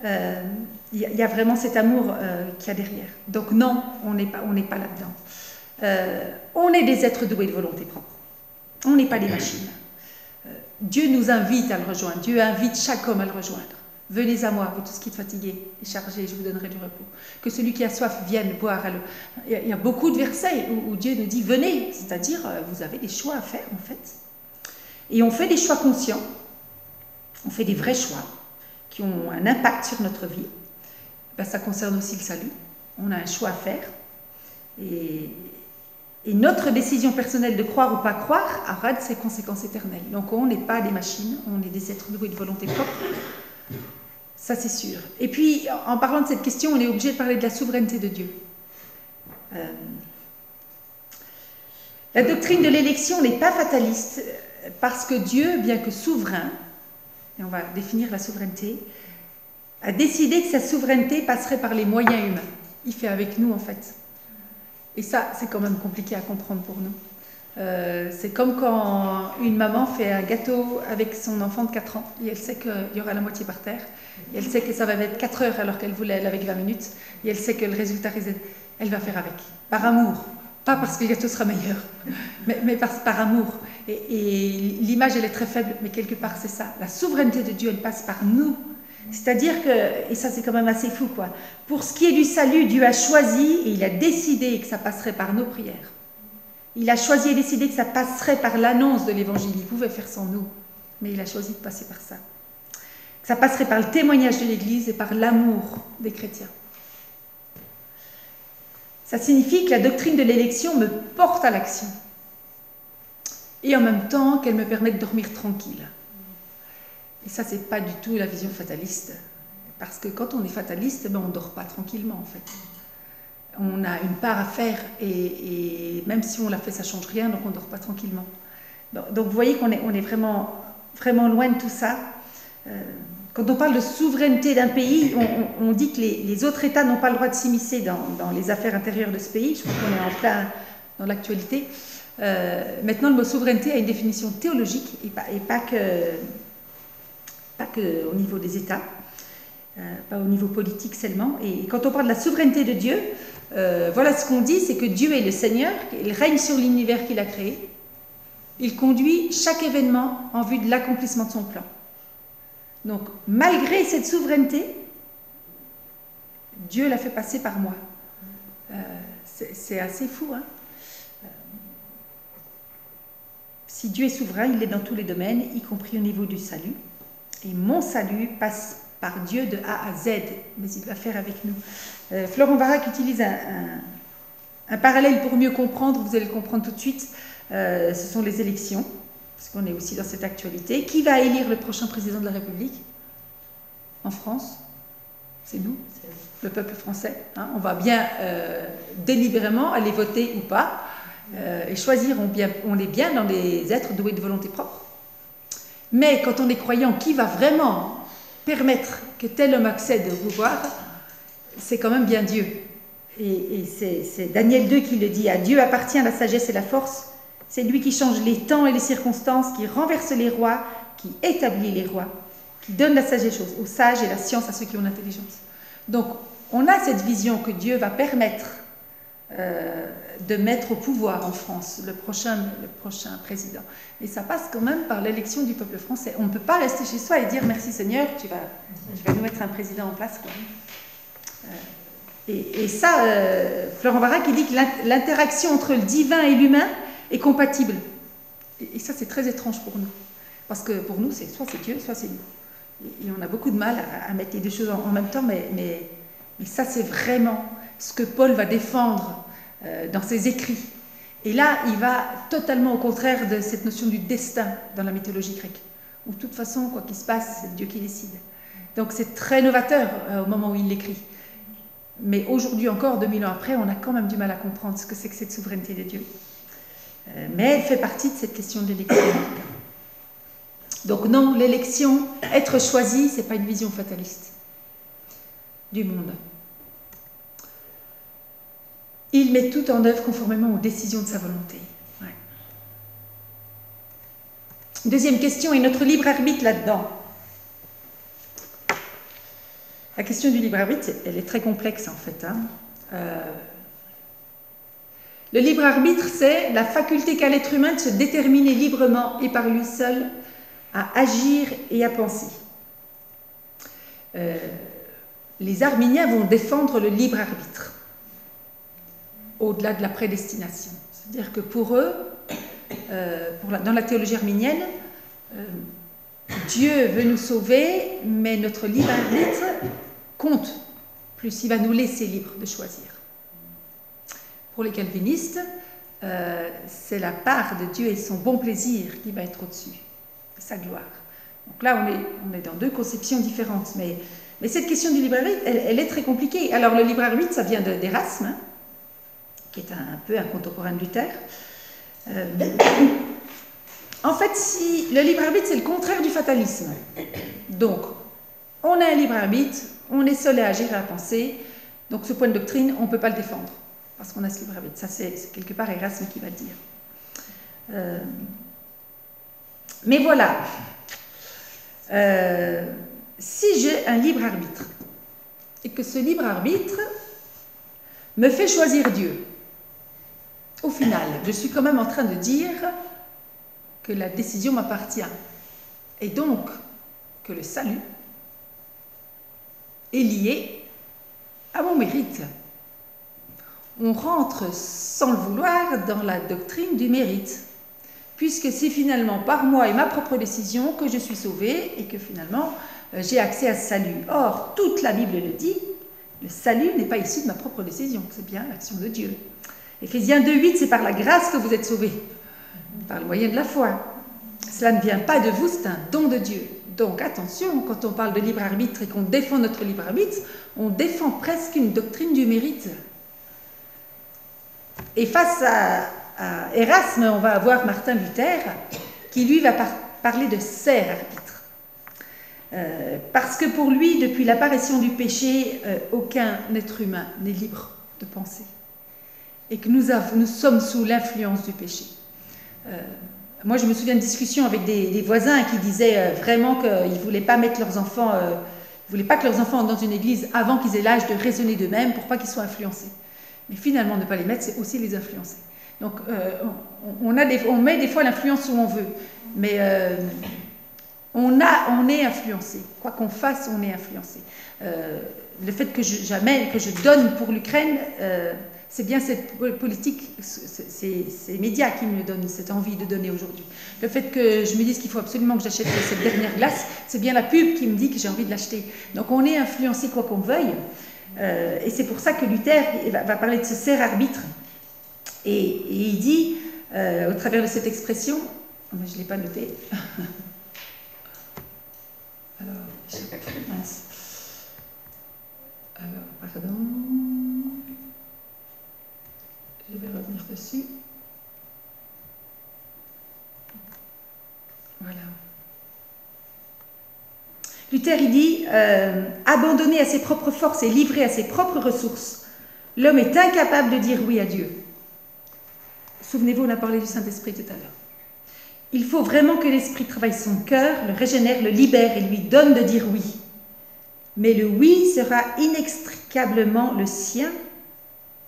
Il y a vraiment cet amour qu'il y a derrière. Donc non, on n'est pas là-dedans. On est des êtres doués de volonté propre. On n'est pas des machines. Dieu nous invite à le rejoindre. Dieu invite chaque homme à le rejoindre. Venez à moi, vous tous qui êtes fatigués et chargés, je vous donnerai du repos. Que celui qui a soif vienne boire. Il y a beaucoup de versets où Dieu nous dit venez, c'est-à-dire vous avez des choix à faire en fait. Et on fait des choix conscients, on fait des vrais choix qui ont un impact sur notre vie. Ben, ça concerne aussi le salut. On a un choix à faire. Et notre décision personnelle de croire ou pas croire aura de ses conséquences éternelles. Donc on n'est pas des machines, on est des êtres doués de volonté propre. Ça, c'est sûr. Et puis, en parlant de cette question, on est obligé de parler de la souveraineté de Dieu. La doctrine de l'élection n'est pas fataliste, parce que Dieu, bien que souverain, et on va définir la souveraineté, a décidé que sa souveraineté passerait par les moyens humains. Il fait avec nous, en fait. Et ça, c'est quand même compliqué à comprendre pour nous. C'est comme quand une maman fait un gâteau avec son enfant de 4 ans et elle sait qu'il y aura la moitié par terre et elle sait que ça va mettre 4 heures alors qu'elle voulait elle avec 20 minutes et elle sait que le résultat elle va faire avec, par amour, pas parce que le gâteau sera meilleur mais par amour et l'image elle est très faible mais quelque part c'est ça, la souveraineté de Dieu elle passe par nous, c'est-à-dire que, et ça c'est quand même assez fou quoi, pour ce qui est du salut Dieu a choisi et il a décidé que ça passerait par nos prières. Il a choisi et décidé que ça passerait par l'annonce de l'évangile. Il pouvait faire sans nous, mais il a choisi de passer par ça. Que ça passerait par le témoignage de l'Église et par l'amour des chrétiens. Ça signifie que la doctrine de l'élection me porte à l'action. Et en même temps qu'elle me permet de dormir tranquille. Et ça, c'est pas du tout la vision fataliste. Parce que quand on est fataliste, on ne dort pas tranquillement en fait. On a une part à faire et même si on l'a fait, ça ne change rien, donc on ne dort pas tranquillement. Donc vous voyez qu'on est vraiment, vraiment loin de tout ça. Quand on parle de souveraineté d'un pays, on dit que les autres États n'ont pas le droit de s'immiscer dans les affaires intérieures de ce pays. Je crois qu'on est en plein dans l'actualité. Maintenant, le mot souveraineté a une définition théologique et pas que au niveau des États. Pas au niveau politique seulement. Et quand on parle de la souveraineté de Dieu, voilà ce qu'on dit, c'est que Dieu est le Seigneur, il règne sur l'univers qu'il a créé, il conduit chaque événement en vue de l'accomplissement de son plan. Donc, malgré cette souveraineté, Dieu l'a fait passer par moi. C'est assez fou, hein. Si Dieu est souverain, il est dans tous les domaines, y compris au niveau du salut. Et mon salut passe par Dieu de A à Z, mais il va faire avec nous. Florent Varac utilise un parallèle pour mieux comprendre, vous allez le comprendre tout de suite, ce sont les élections, parce qu'on est aussi dans cette actualité. Qui va élire le prochain président de la République en France? C'est nous, le peuple français. Hein, on va bien délibérément aller voter ou pas, et choisir, on est bien dans des êtres doués de volonté propre. Mais quand on est croyant, qui va vraiment permettre que tel homme accède au pouvoir, c'est quand même bien Dieu. Et c'est Daniel 2 qui le dit, à Dieu appartient la sagesse et la force, c'est lui qui change les temps et les circonstances, qui renverse les rois, qui établit les rois, qui donne la sagesse aux sages et la science à ceux qui ont l'intelligence. Donc, on a cette vision que Dieu va permettre de mettre au pouvoir en France le prochain président. Et ça passe quand même par l'élection du peuple français. On ne peut pas rester chez soi et dire merci Seigneur, tu vas nous mettre un président en place, quoi. Et ça, Florent Varac qui dit que l'interaction entre le divin et l'humain est compatible. Et ça, c'est très étrange pour nous. Parce que pour nous, soit c'est Dieu, soit c'est nous. Et on a beaucoup de mal à mettre les deux choses en même temps, mais ça, c'est vraiment ce que Paul va défendre dans ses écrits. Et là, il va totalement au contraire de cette notion du destin dans la mythologie grecque, où de toute façon, quoi qu'il se passe, c'est Dieu qui décide. Donc c'est très novateur au moment où il l'écrit. Mais aujourd'hui encore, 2000 ans après, on a quand même du mal à comprendre ce que c'est que cette souveraineté de Dieu. Mais elle fait partie de cette question de l'élection. Donc non, l'élection, être choisi, ce n'est pas une vision fataliste du monde. Il met tout en œuvre conformément aux décisions de sa volonté. Ouais. Deuxième question, est notre libre arbitre là-dedans? La question du libre arbitre, elle est très complexe en fait. Hein. Le libre arbitre, c'est la faculté qu'a l'être humain de se déterminer librement et par lui seul à agir et à penser. les arminiens vont défendre le libre arbitre, au-delà de la prédestination. C'est-à-dire que pour eux, dans la théologie arminienne, Dieu veut nous sauver, mais notre libre arbitre compte, plus il va nous laisser libres de choisir. Pour les calvinistes, c'est la part de Dieu et son bon plaisir qui va être au-dessus, sa gloire. Donc là, on est dans deux conceptions différentes, mais cette question du libre arbitre, elle est très compliquée. Alors le libre arbitre, ça vient d'Erasme, hein, qui est un peu un contemporain de Luther. En fait, si le libre arbitre, c'est le contraire du fatalisme. Donc, on a un libre arbitre, on est seul à agir et à penser, donc ce point de doctrine, on ne peut pas le défendre, parce qu'on a ce libre arbitre. Ça, c'est quelque part Erasme qui va le dire. Mais voilà, si j'ai un libre arbitre, et que ce libre arbitre me fait choisir Dieu, au final, je suis quand même en train de dire que la décision m'appartient, et donc que le salut est lié à mon mérite. On rentre sans le vouloir dans la doctrine du mérite, puisque c'est finalement par moi et ma propre décision que je suis sauvée et que finalement j'ai accès à ce salut. Or, toute la Bible le dit, le salut n'est pas issu de ma propre décision, c'est bien l'action de Dieu. Éphésiens 2,8, c'est par la grâce que vous êtes sauvés, par le moyen de la foi. Cela ne vient pas de vous, c'est un don de Dieu. Donc attention, quand on parle de libre arbitre et qu'on défend notre libre arbitre, on défend presque une doctrine du mérite. Et face à Erasme, on va avoir Martin Luther, qui lui va parler de serre arbitre. Parce que pour lui, depuis l'apparition du péché, aucun être humain n'est libre de penser. Et que nous sommes sous l'influence du péché. Moi, je me souviens de discussions avec des voisins qui disaient vraiment qu'ils ne voulaient pas mettre leurs enfants, ils voulaient pas que leurs enfants entrent dans une église avant qu'ils aient l'âge de raisonner d'eux-mêmes pour pas qu'ils soient influencés. Mais finalement, ne pas les mettre, c'est aussi les influencer. Donc, on met des fois l'influence où on veut, mais on est influencé. Quoi qu'on fasse, on est influencé. Le fait que je donne pour l'Ukraine, c'est bien cette politique, ces médias qui me donnent cette envie de donner aujourd'hui. Le fait que je me dise qu'il faut absolument que j'achète cette dernière glace, c'est bien la pub qui me dit que j'ai envie de l'acheter. Donc on est influencé quoi qu'on veuille. Et c'est pour ça que Luther va parler de ce serre arbitre. Et il dit, au travers de cette expression, oh, mais je ne l'ai pas noté. Alors, mince. Alors, pardon. Je vais revenir dessus. Voilà. Luther, il dit, abandonné à ses propres forces et livré à ses propres ressources, l'homme est incapable de dire oui à Dieu. Souvenez-vous, on a parlé du Saint-Esprit tout à l'heure. Il faut vraiment que l'Esprit travaille son cœur, le régénère, le libère et lui donne de dire oui. Mais le oui sera inextricablement le sien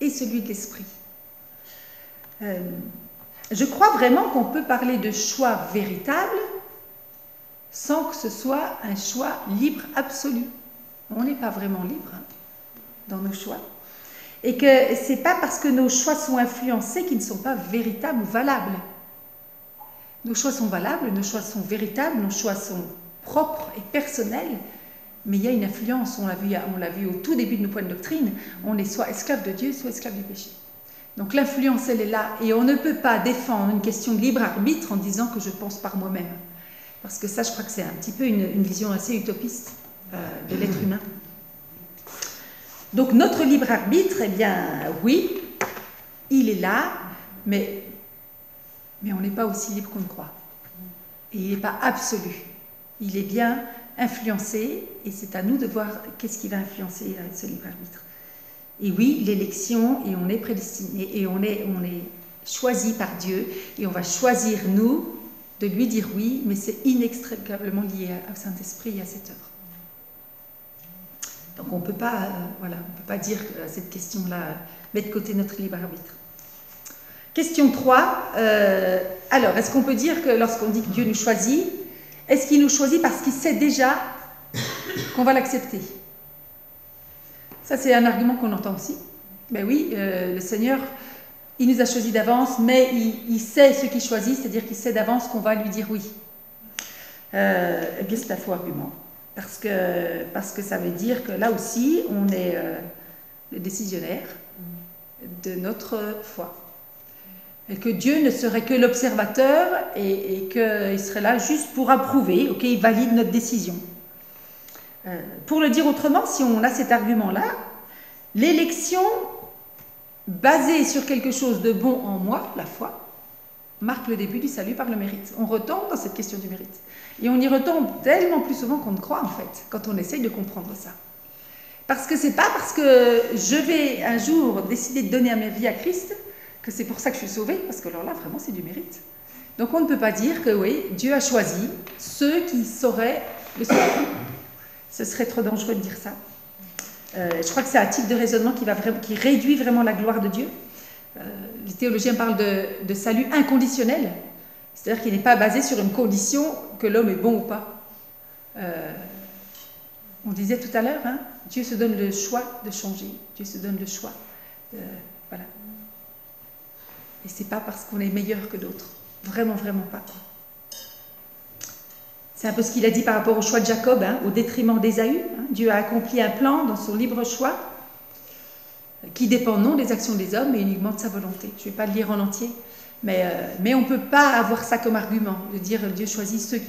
et celui de l'Esprit. Je crois vraiment qu'on peut parler de choix véritable sans que ce soit un choix libre absolu. On n'est pas vraiment libre dans nos choix. Et que ce n'est pas parce que nos choix sont influencés qu'ils ne sont pas véritables ou valables. Nos choix sont valables, nos choix sont véritables, nos choix sont propres et personnels, mais il y a une influence, on l'a vu au tout début de nos points de doctrine, on est soit esclave de Dieu, soit esclave du péché. Donc l'influence, elle est là, et on ne peut pas défendre une question de libre arbitre en disant que je pense par moi-même. Parce que ça, je crois que c'est un petit peu une vision assez utopiste de l'être humain. Donc notre libre arbitre, eh bien, oui, il est là, mais on n'est pas aussi libre qu'on le croit. Et il n'est pas absolu. Il est bien influencé, et c'est à nous de voir qu'est-ce qui va influencer ce libre arbitre. Et oui, l'élection, et on est prédestiné, et on est choisi par Dieu, et on va choisir, nous, de lui dire oui, mais c'est inextricablement lié au Saint-Esprit et à cette œuvre. Donc on ne peut pas, on peut pas dire que cette question-là, mettre de côté notre libre arbitre. Question 3. Alors, est-ce qu'on peut dire que lorsqu'on dit que Dieu nous choisit, est-ce qu'il nous choisit parce qu'il sait déjà qu'on va l'accepter. Ça, c'est un argument qu'on entend aussi. Ben oui, le Seigneur, il nous a choisis d'avance, mais il sait ce qu'il choisit, c'est-à-dire qu'il sait d'avance qu'on va lui dire oui. Eh bien, c'est un faux argument. Parce que ça veut dire que là aussi, on est le décisionnaire de notre foi. Et que Dieu ne serait que l'observateur et qu'il serait là juste pour approuver, ok, il valide notre décision. Pour le dire autrement, si on a cet argument-là, l'élection basée sur quelque chose de bon en moi, la foi, marque le début du salut par le mérite. On retombe dans cette question du mérite. Et on y retombe tellement plus souvent qu'on ne croit, en fait, quand on essaye de comprendre ça. Parce que c'est pas parce que je vais un jour décider de donner ma vie à Christ que c'est pour ça que je suis sauvée, parce que alors là, vraiment, c'est du mérite. Donc on ne peut pas dire que, oui, Dieu a choisi ceux qui sauraient le sauver. Ce serait trop dangereux de dire ça. Je crois que c'est un type de raisonnement qui réduit vraiment la gloire de Dieu. Les théologiens parlent de salut inconditionnel, c'est-à-dire qu'il n'est pas basé sur une condition que l'homme est bon ou pas. On disait tout à l'heure, hein, Dieu se donne le choix de changer, Dieu se donne le choix. Voilà. Et c'est pas parce qu'on est meilleur que d'autres, vraiment, vraiment pas. C'est un peu ce qu'il a dit par rapport au choix de Jacob, hein, au détriment d'Ésaü. Hein. Dieu a accompli un plan dans son libre choix qui dépend non des actions des hommes, mais uniquement de sa volonté. Je ne vais pas le lire en entier, mais on ne peut pas avoir ça comme argument, de dire Dieu choisit ceux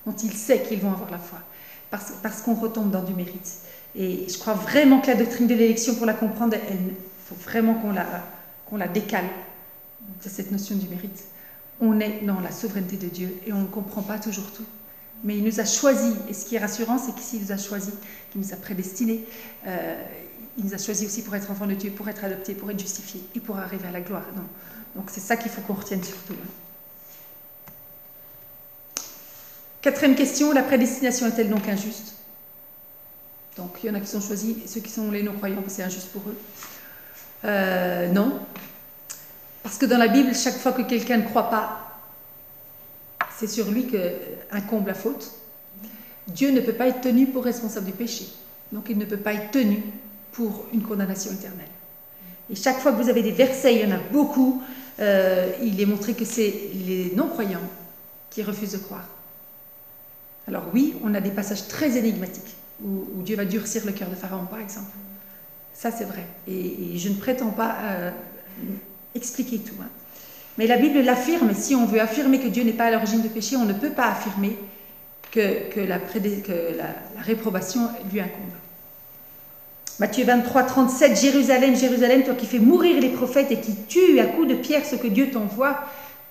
dont il sait qu'ils vont avoir la foi, parce qu'on retombe dans du mérite. Et je crois vraiment que la doctrine de l'élection, pour la comprendre, il faut vraiment qu'on la décale de cette notion du mérite. On est dans la souveraineté de Dieu et on ne comprend pas toujours tout. Mais il nous a choisis, et ce qui est rassurant, c'est que s'il nous a choisis, qu'il nous a prédestinés, il nous a choisis aussi pour être enfants de Dieu, pour être adoptés, pour être justifiés et pour arriver à la gloire. Non. Donc c'est ça qu'il faut qu'on retienne surtout. Quatrième question, la prédestination est-elle donc injuste? Donc il y en a qui sont choisis, et ceux qui sont les non-croyants, c'est injuste pour eux. Non. Parce que dans la Bible, chaque fois que quelqu'un ne croit pas, c'est sur lui qu'incombe la faute. Dieu ne peut pas être tenu pour responsable du péché. Donc il ne peut pas être tenu pour une condamnation éternelle. Et chaque fois que vous avez des versets, il y en a beaucoup, il est montré que c'est les non-croyants qui refusent de croire. Alors oui, on a des passages très énigmatiques, où Dieu va durcir le cœur de Pharaon, par exemple. Ça, c'est vrai. Et je ne prétends pas expliquer tout. Hein. Mais la Bible l'affirme, et si on veut affirmer que Dieu n'est pas à l'origine du péché, on ne peut pas affirmer que la réprobation lui incombe. Matthieu 23, 37, Jérusalem, Jérusalem, toi qui fais mourir les prophètes et qui tues à coups de pierre ce que Dieu t'envoie,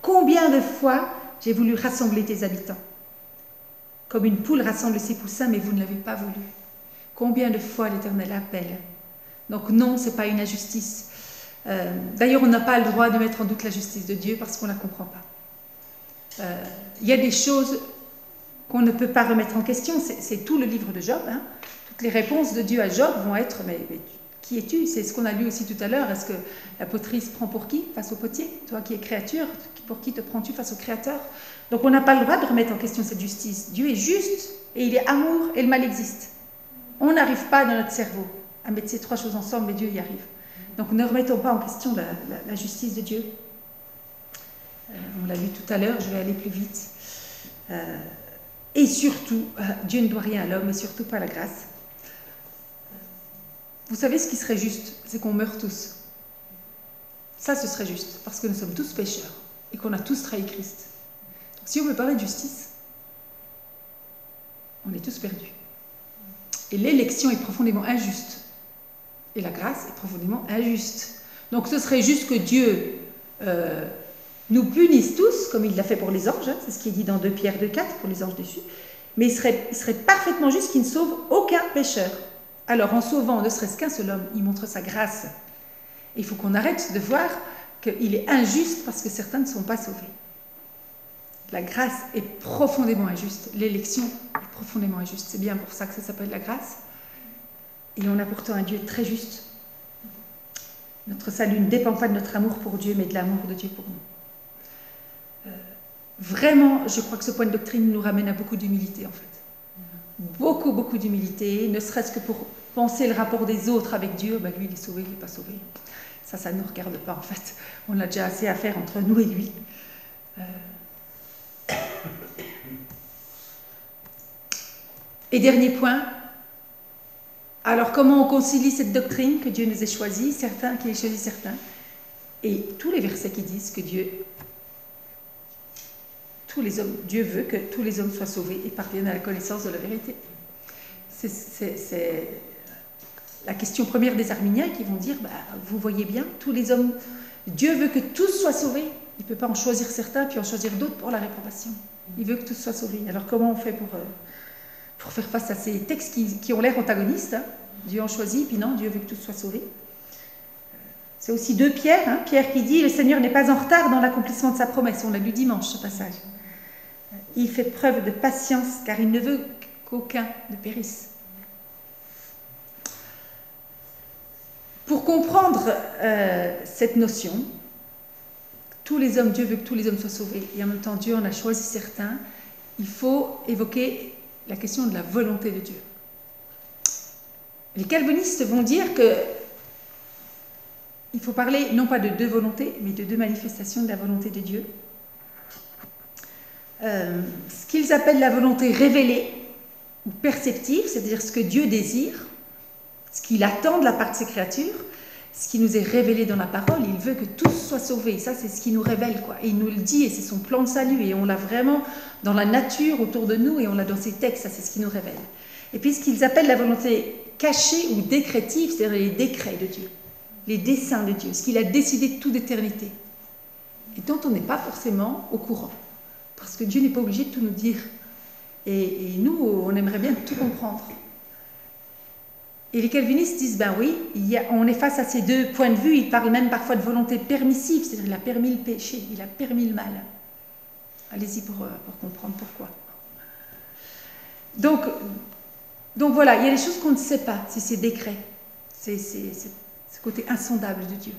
combien de fois j'ai voulu rassembler tes habitants? Comme une poule rassemble ses poussins, mais vous ne l'avez pas voulu. Combien de fois l'Éternel appelle? Donc non, ce n'est pas une injustice. D'ailleurs, on n'a pas le droit de mettre en doute la justice de Dieu parce qu'on ne la comprend pas. Il y a des choses qu'on ne peut pas remettre en question, c'est tout le livre de Job. Hein. Toutes les réponses de Dieu à Job vont être « mais qui es-tu » C'est ce qu'on a lu aussi tout à l'heure. Est-ce que la poterie se prend pour qui? Face au potier? Toi qui es créature, pour qui te prends-tu face au Créateur? Donc on n'a pas le droit de remettre en question cette justice. Dieu est juste et il est amour et le mal existe. On n'arrive pas dans notre cerveau à mettre ces trois choses ensemble, mais Dieu y arrive. Donc ne remettons pas en question la justice de Dieu. On l'a vu tout à l'heure, je vais aller plus vite. Et surtout, Dieu ne doit rien à l'homme, et surtout pas la grâce. Vous savez ce qui serait juste, c'est qu'on meurt tous. Ça, ce serait juste, parce que nous sommes tous pécheurs, et qu'on a tous trahi Christ. Donc, si on veut parler de justice, on est tous perdus. Et l'élection est profondément injuste. Et la grâce est profondément injuste. Donc ce serait juste que Dieu nous punisse tous, comme il l'a fait pour les anges, hein, c'est ce qui est dit dans 2 Pierre 2,4 pour les anges dessus, mais il serait parfaitement juste qu'il ne sauve aucun pécheur. Alors en sauvant ne serait-ce qu'un seul homme, il montre sa grâce. Et il faut qu'on arrête de voir qu'il est injuste parce que certains ne sont pas sauvés. La grâce est profondément injuste, l'élection est profondément injuste, c'est bien pour ça que ça s'appelle la grâce. Et on a pourtant un Dieu très juste. Notre salut ne dépend pas de notre amour pour Dieu, mais de l'amour de Dieu pour nous. Vraiment, je crois que ce point de doctrine nous ramène à beaucoup d'humilité, en fait. beaucoup, beaucoup d'humilité, ne serait-ce que pour penser le rapport des autres avec Dieu, ben lui il est sauvé, il n'est pas sauvé. Ça ne nous regarde pas en fait. On a déjà assez à faire entre nous et lui. Et dernier point, alors comment on concilie cette doctrine que Dieu nous ait choisi, certains, qu'il ait choisi certains, et tous les versets qui disent que Dieu veut que tous les hommes soient sauvés et parviennent à la connaissance de la vérité. C'est la question première des Arminiens qui vont dire, vous voyez bien, tous les hommes, Dieu veut que tous soient sauvés. Il ne peut pas en choisir certains puis en choisir d'autres pour la réprobation. Il veut que tous soient sauvés. Alors comment on fait pour faire face à ces textes qui ont l'air antagonistes, hein? Dieu en choisit, puis non, Dieu veut que tous soient sauvés. C'est aussi 2 Pierre, hein? Pierre qui dit, le Seigneur n'est pas en retard dans l'accomplissement de sa promesse. On l'a lu dimanche, ce passage. Il fait preuve de patience, car il ne veut qu'aucun ne périsse. Pour comprendre cette notion, Dieu veut que tous les hommes soient sauvés, et en même temps Dieu en a choisi certains, il faut évoquer la question de la volonté de Dieu. Les calvinistes vont dire que il faut parler non pas de 2 volontés, mais de 2 manifestations de la volonté de Dieu. Ce qu'ils appellent la volonté révélée ou perceptive, c'est-à-dire ce que Dieu désire, ce qu'il attend de la part de ses créatures, ce qui nous est révélé dans la parole, il veut que tous soient sauvés. Ça, c'est ce qu'il nous révèle, quoi. Et il nous le dit, et c'est son plan de salut, et on l'a vraiment dans la nature autour de nous, et on l'a dans ses textes, ça, c'est ce qu'il nous révèle. Et puis, ce qu'ils appellent la volonté cachée ou décrétive, c'est-à-dire les décrets de Dieu, les desseins de Dieu, ce qu'il a décidé de toute éternité, et dont on n'est pas forcément au courant, parce que Dieu n'est pas obligé de tout nous dire. Et nous, on aimerait bien tout comprendre. Et les calvinistes disent, oui, on est face à ces 2 points de vue. Ils parlent même parfois de volonté permissive, c'est-à-dire qu'il a permis le péché, il a permis le mal. Allez-y pour comprendre pourquoi. Donc voilà, il y a des choses qu'on ne sait pas, c'est ces décrets, c'est ce côté insondable de Dieu.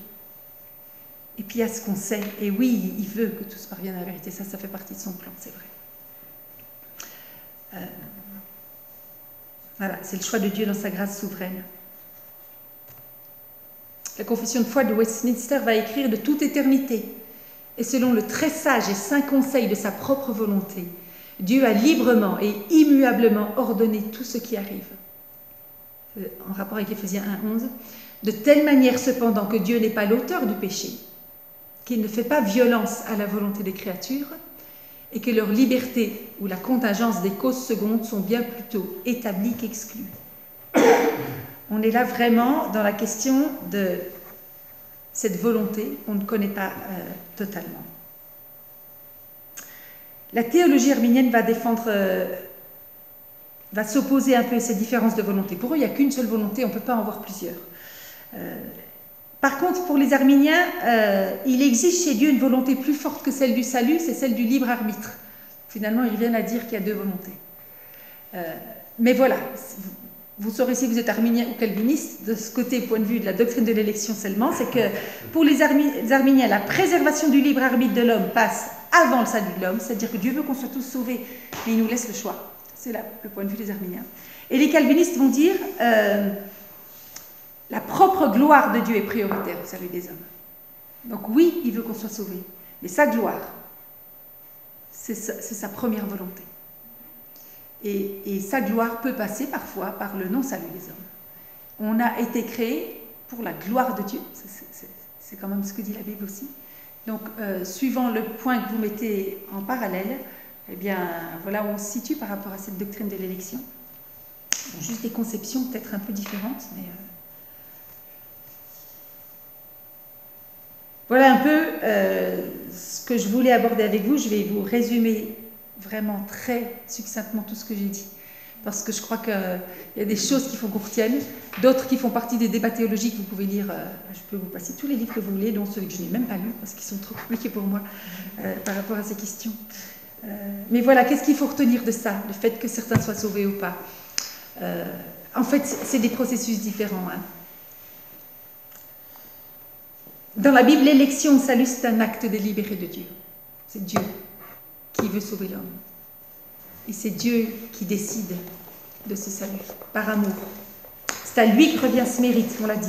Et puis il y a ce qu'on sait, et oui, il veut que tous parviennent à la vérité, ça fait partie de son plan, c'est vrai. Voilà, c'est le choix de Dieu dans sa grâce souveraine. La confession de foi de Westminster va écrire de toute éternité, et selon le très sage et saint conseil de sa propre volonté, Dieu a librement et immuablement ordonné tout ce qui arrive. En rapport avec Éphésiens 1:11, de telle manière cependant que Dieu n'est pas l'auteur du péché, qu'il ne fait pas violence à la volonté des créatures, et que leur liberté ou la contingence des causes secondes sont bien plutôt établies qu'exclues. On est là vraiment dans la question de cette volonté qu'on ne connaît pas totalement. La théologie arminienne va s'opposer un peu à ces différences de volonté. Pour eux, il n'y a qu'une seule volonté, on ne peut pas en avoir plusieurs. Par contre, pour les arminiens, il existe chez Dieu une volonté plus forte que celle du salut, c'est celle du libre arbitre. Finalement, ils reviennent à dire qu'il y a 2 volontés. Mais voilà, vous saurez si vous êtes arminien ou calviniste, de ce côté, point de vue de la doctrine de l'élection seulement, c'est que pour les arminiens, la préservation du libre arbitre de l'homme passe avant le salut de l'homme, c'est-à-dire que Dieu veut qu'on soit tous sauvés, mais il nous laisse le choix. C'est là le point de vue des arminiens. Et les calvinistes vont dire la propre gloire de Dieu est prioritaire au salut des hommes. Donc oui, il veut qu'on soit sauvés, mais sa gloire, c'est sa première volonté. Et sa gloire peut passer parfois par le non-salut des hommes. On a été créé pour la gloire de Dieu, c'est quand même ce que dit la Bible aussi. Donc, suivant le point que vous mettez en parallèle, eh bien, voilà où on se situe par rapport à cette doctrine de l'élection. Ce sont juste des conceptions peut-être un peu différentes, mais... Voilà un peu ce que je voulais aborder avec vous. Je vais vous résumer vraiment très succinctement tout ce que j'ai dit, parce que je crois qu'il y a des choses qu'il faut qu'on retienne, d'autres qui font partie des débats théologiques. Vous pouvez lire, je peux vous passer tous les livres que vous voulez, dont ceux que je n'ai même pas lus, parce qu'ils sont trop compliqués pour moi par rapport à ces questions. Mais voilà, qu'est-ce qu'il faut retenir de ça, le fait que certains soient sauvés ou pas? En fait, c'est des processus différents. Dans la Bible, l'élection au salut, c'est un acte délibéré de Dieu. C'est Dieu qui veut sauver l'homme. Et c'est Dieu qui décide de ce salut, par amour. C'est à lui que revient ce mérite, on l'a dit.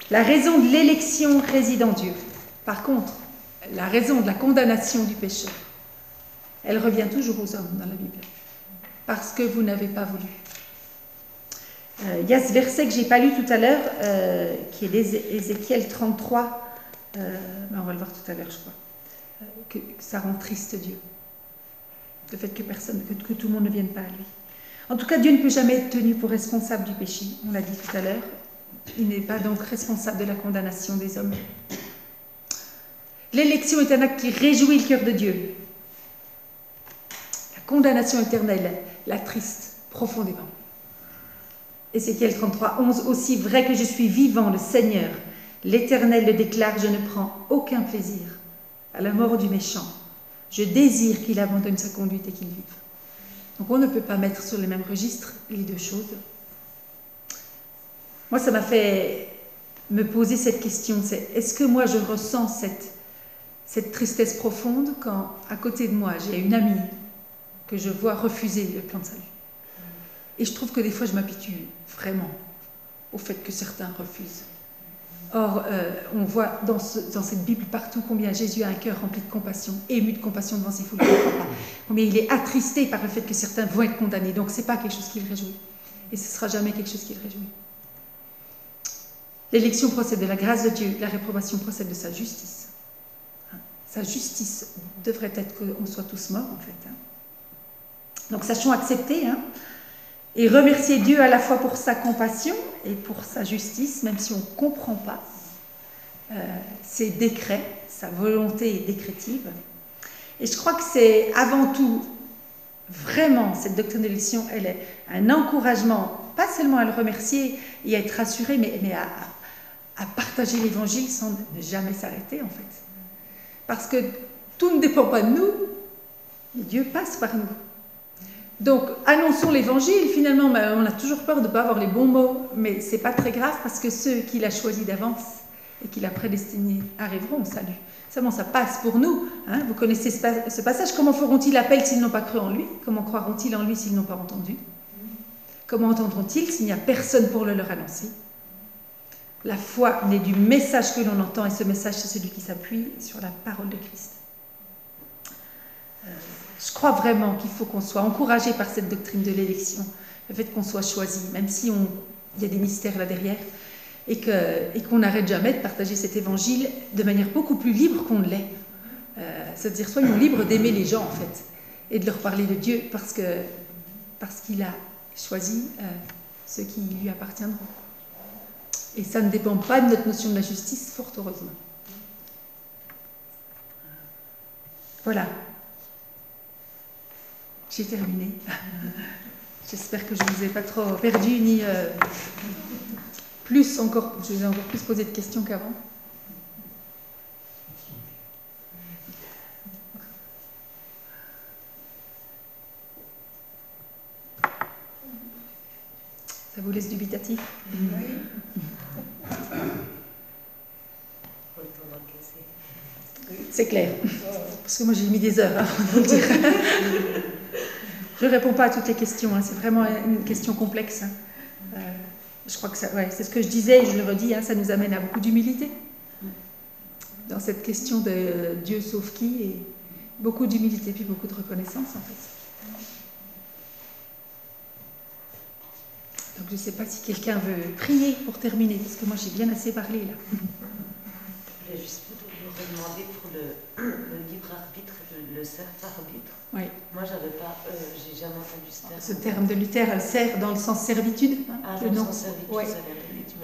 La raison de l'élection réside en Dieu. Par contre, la raison de la condamnation du péché, elle revient toujours aux hommes dans la Bible. Parce que vous n'avez pas voulu. Il y a ce verset que je n'ai pas lu tout à l'heure, qui est d'Ézéchiel 33. On va le voir tout à l'heure, je crois. Que ça rend triste Dieu. Le fait que tout le monde ne vienne pas à lui. En tout cas, Dieu ne peut jamais être tenu pour responsable du péché. On l'a dit tout à l'heure. Il n'est pas donc responsable de la condamnation des hommes. L'élection est un acte qui réjouit le cœur de Dieu. La condamnation éternelle l'attriste profondément. Ézéchiel 33, 11, aussi vrai que je suis vivant, le Seigneur, l'Éternel le déclare, je ne prends aucun plaisir à la mort du méchant. Je désire qu'il abandonne sa conduite et qu'il vive. Donc on ne peut pas mettre sur les mêmes registres les deux choses. Moi, ça m'a fait me poser cette question, c'est est-ce que moi je ressens cette tristesse profonde quand à côté de moi j'ai une amie que je vois refuser le plan de salut. Et je trouve que des fois je m'habitue vraiment au fait que certains refusent. Or, on voit dans cette Bible partout combien Jésus a un cœur rempli de compassion, ému de compassion devant ses foules qui ne croient pas. Combien il est attristé par le fait que certains vont être condamnés. Donc, ce n'est pas quelque chose qui le réjouit. Et ce ne sera jamais quelque chose qui le réjouit. L'élection procède de la grâce de Dieu, la réprobation procède de sa justice. Sa justice devrait être qu'on soit tous morts, en fait. Donc, sachons accepter et remercier Dieu à la fois pour sa compassion et pour sa justice, même si on ne comprend pas ses décrets, sa volonté décrétive. Et je crois que c'est avant tout, vraiment, cette doctrine de l'élection, elle est un encouragement, pas seulement à le remercier et à être rassuré, mais à partager l'évangile sans ne jamais s'arrêter, en fait. Parce que tout ne dépend pas de nous, mais Dieu passe par nous. Donc, annonçons l'évangile. Finalement, on a toujours peur de ne pas avoir les bons mots, mais ce n'est pas très grave parce que ceux qu'il a choisis d'avance et qu'il a prédestinés arriveront au salut. Seulement, ça passe pour nous. Vous connaissez ce passage. Comment feront-ils appel s'ils n'ont pas cru en lui? Comment croiront-ils en lui s'ils n'ont pas entendu? Comment entendront-ils s'il n'y a personne pour le leur annoncer? La foi naît du message que l'on entend, et ce message, c'est celui qui s'appuie sur la parole de Christ. Je crois vraiment qu'il faut qu'on soit encouragé par cette doctrine de l'élection, le fait qu'on soit choisi, même si il y a des mystères là derrière, et qu'on n'arrête jamais de partager cet évangile de manière beaucoup plus libre qu'on ne l'est. C'est-à-dire, soyons libres d'aimer les gens, en fait, et de leur parler de Dieu, parce qu'il a choisi ceux qui lui appartiendront. Et ça ne dépend pas de notre notion de la justice, fort heureusement. Voilà. J'ai terminé. J'espère que je ne vous ai pas trop perdu, ni je vous ai encore plus posé de questions qu'avant. Ça vous laisse dubitatif? Oui. C'est clair. Parce que moi, j'ai mis des heures avant de vous le dire. Je ne réponds pas à toutes les questions. C'est vraiment une question complexe. Je crois que c'est ce que je disais et je le redis. Ça nous amène à beaucoup d'humilité. Dans cette question de Dieu sauve qui, et beaucoup d'humilité puis beaucoup de reconnaissance, en fait. Donc, je ne sais pas si quelqu'un veut prier pour terminer, parce que moi, j'ai bien assez parlé, là. Je voulais juste vous demander pour le libre arbitre, le serf-arbitre. Oui. Moi, j'ai jamais entendu ce terme. Ce terme de Luther, serf dans le sens servitude. Dans le sens servitude, ouais. Ça vient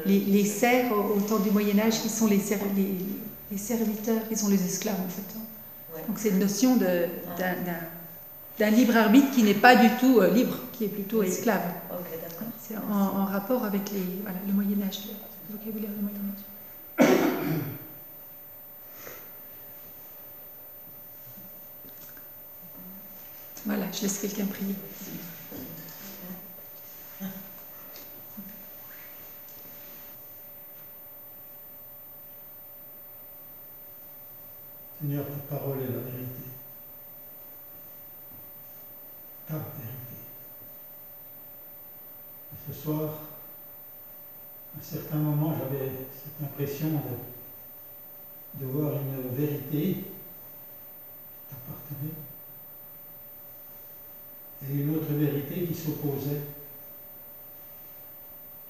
de les serfs, au temps du Moyen-Âge, qui sont les serviteurs, ils sont les esclaves, en fait. Ouais. Donc, c'est une notion d'un libre arbitre qui n'est pas du tout libre, qui est plutôt esclave. Ok, d'accord. C'est en rapport avec le Moyen-Âge, le vocabulaire du Moyen-Âge. Voilà, je laisse quelqu'un prier. Seigneur, ta parole est la vérité. Ta vérité. Ce soir, à certains moments, j'avais cette impression de voir une vérité qui t'appartenait et une autre vérité qui s'opposait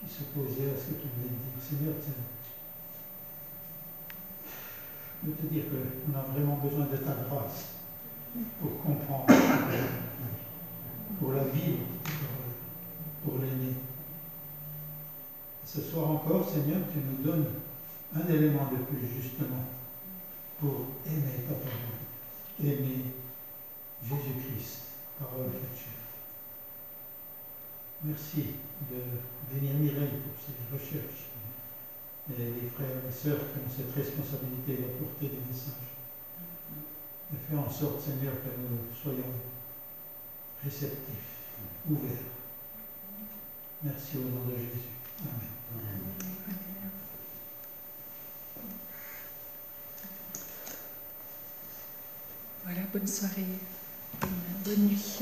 à ce que tu venais de dire. Seigneur, je veux te dire qu'on a vraiment besoin de ta grâce pour comprendre, pour la vivre, pour l'aimer. Ce soir encore, Seigneur, tu nous donnes un élément de plus, justement, pour aimer ta parole, aimer Jésus-Christ, parole faite chair. Merci de bénir Mireille pour ses recherches et les frères et sœurs qui ont cette responsabilité d'apporter des messages. Et fais en sorte, Seigneur, que nous soyons réceptifs, ouverts. Merci au nom de Jésus. Amen. Voilà, bonne soirée, bonne nuit.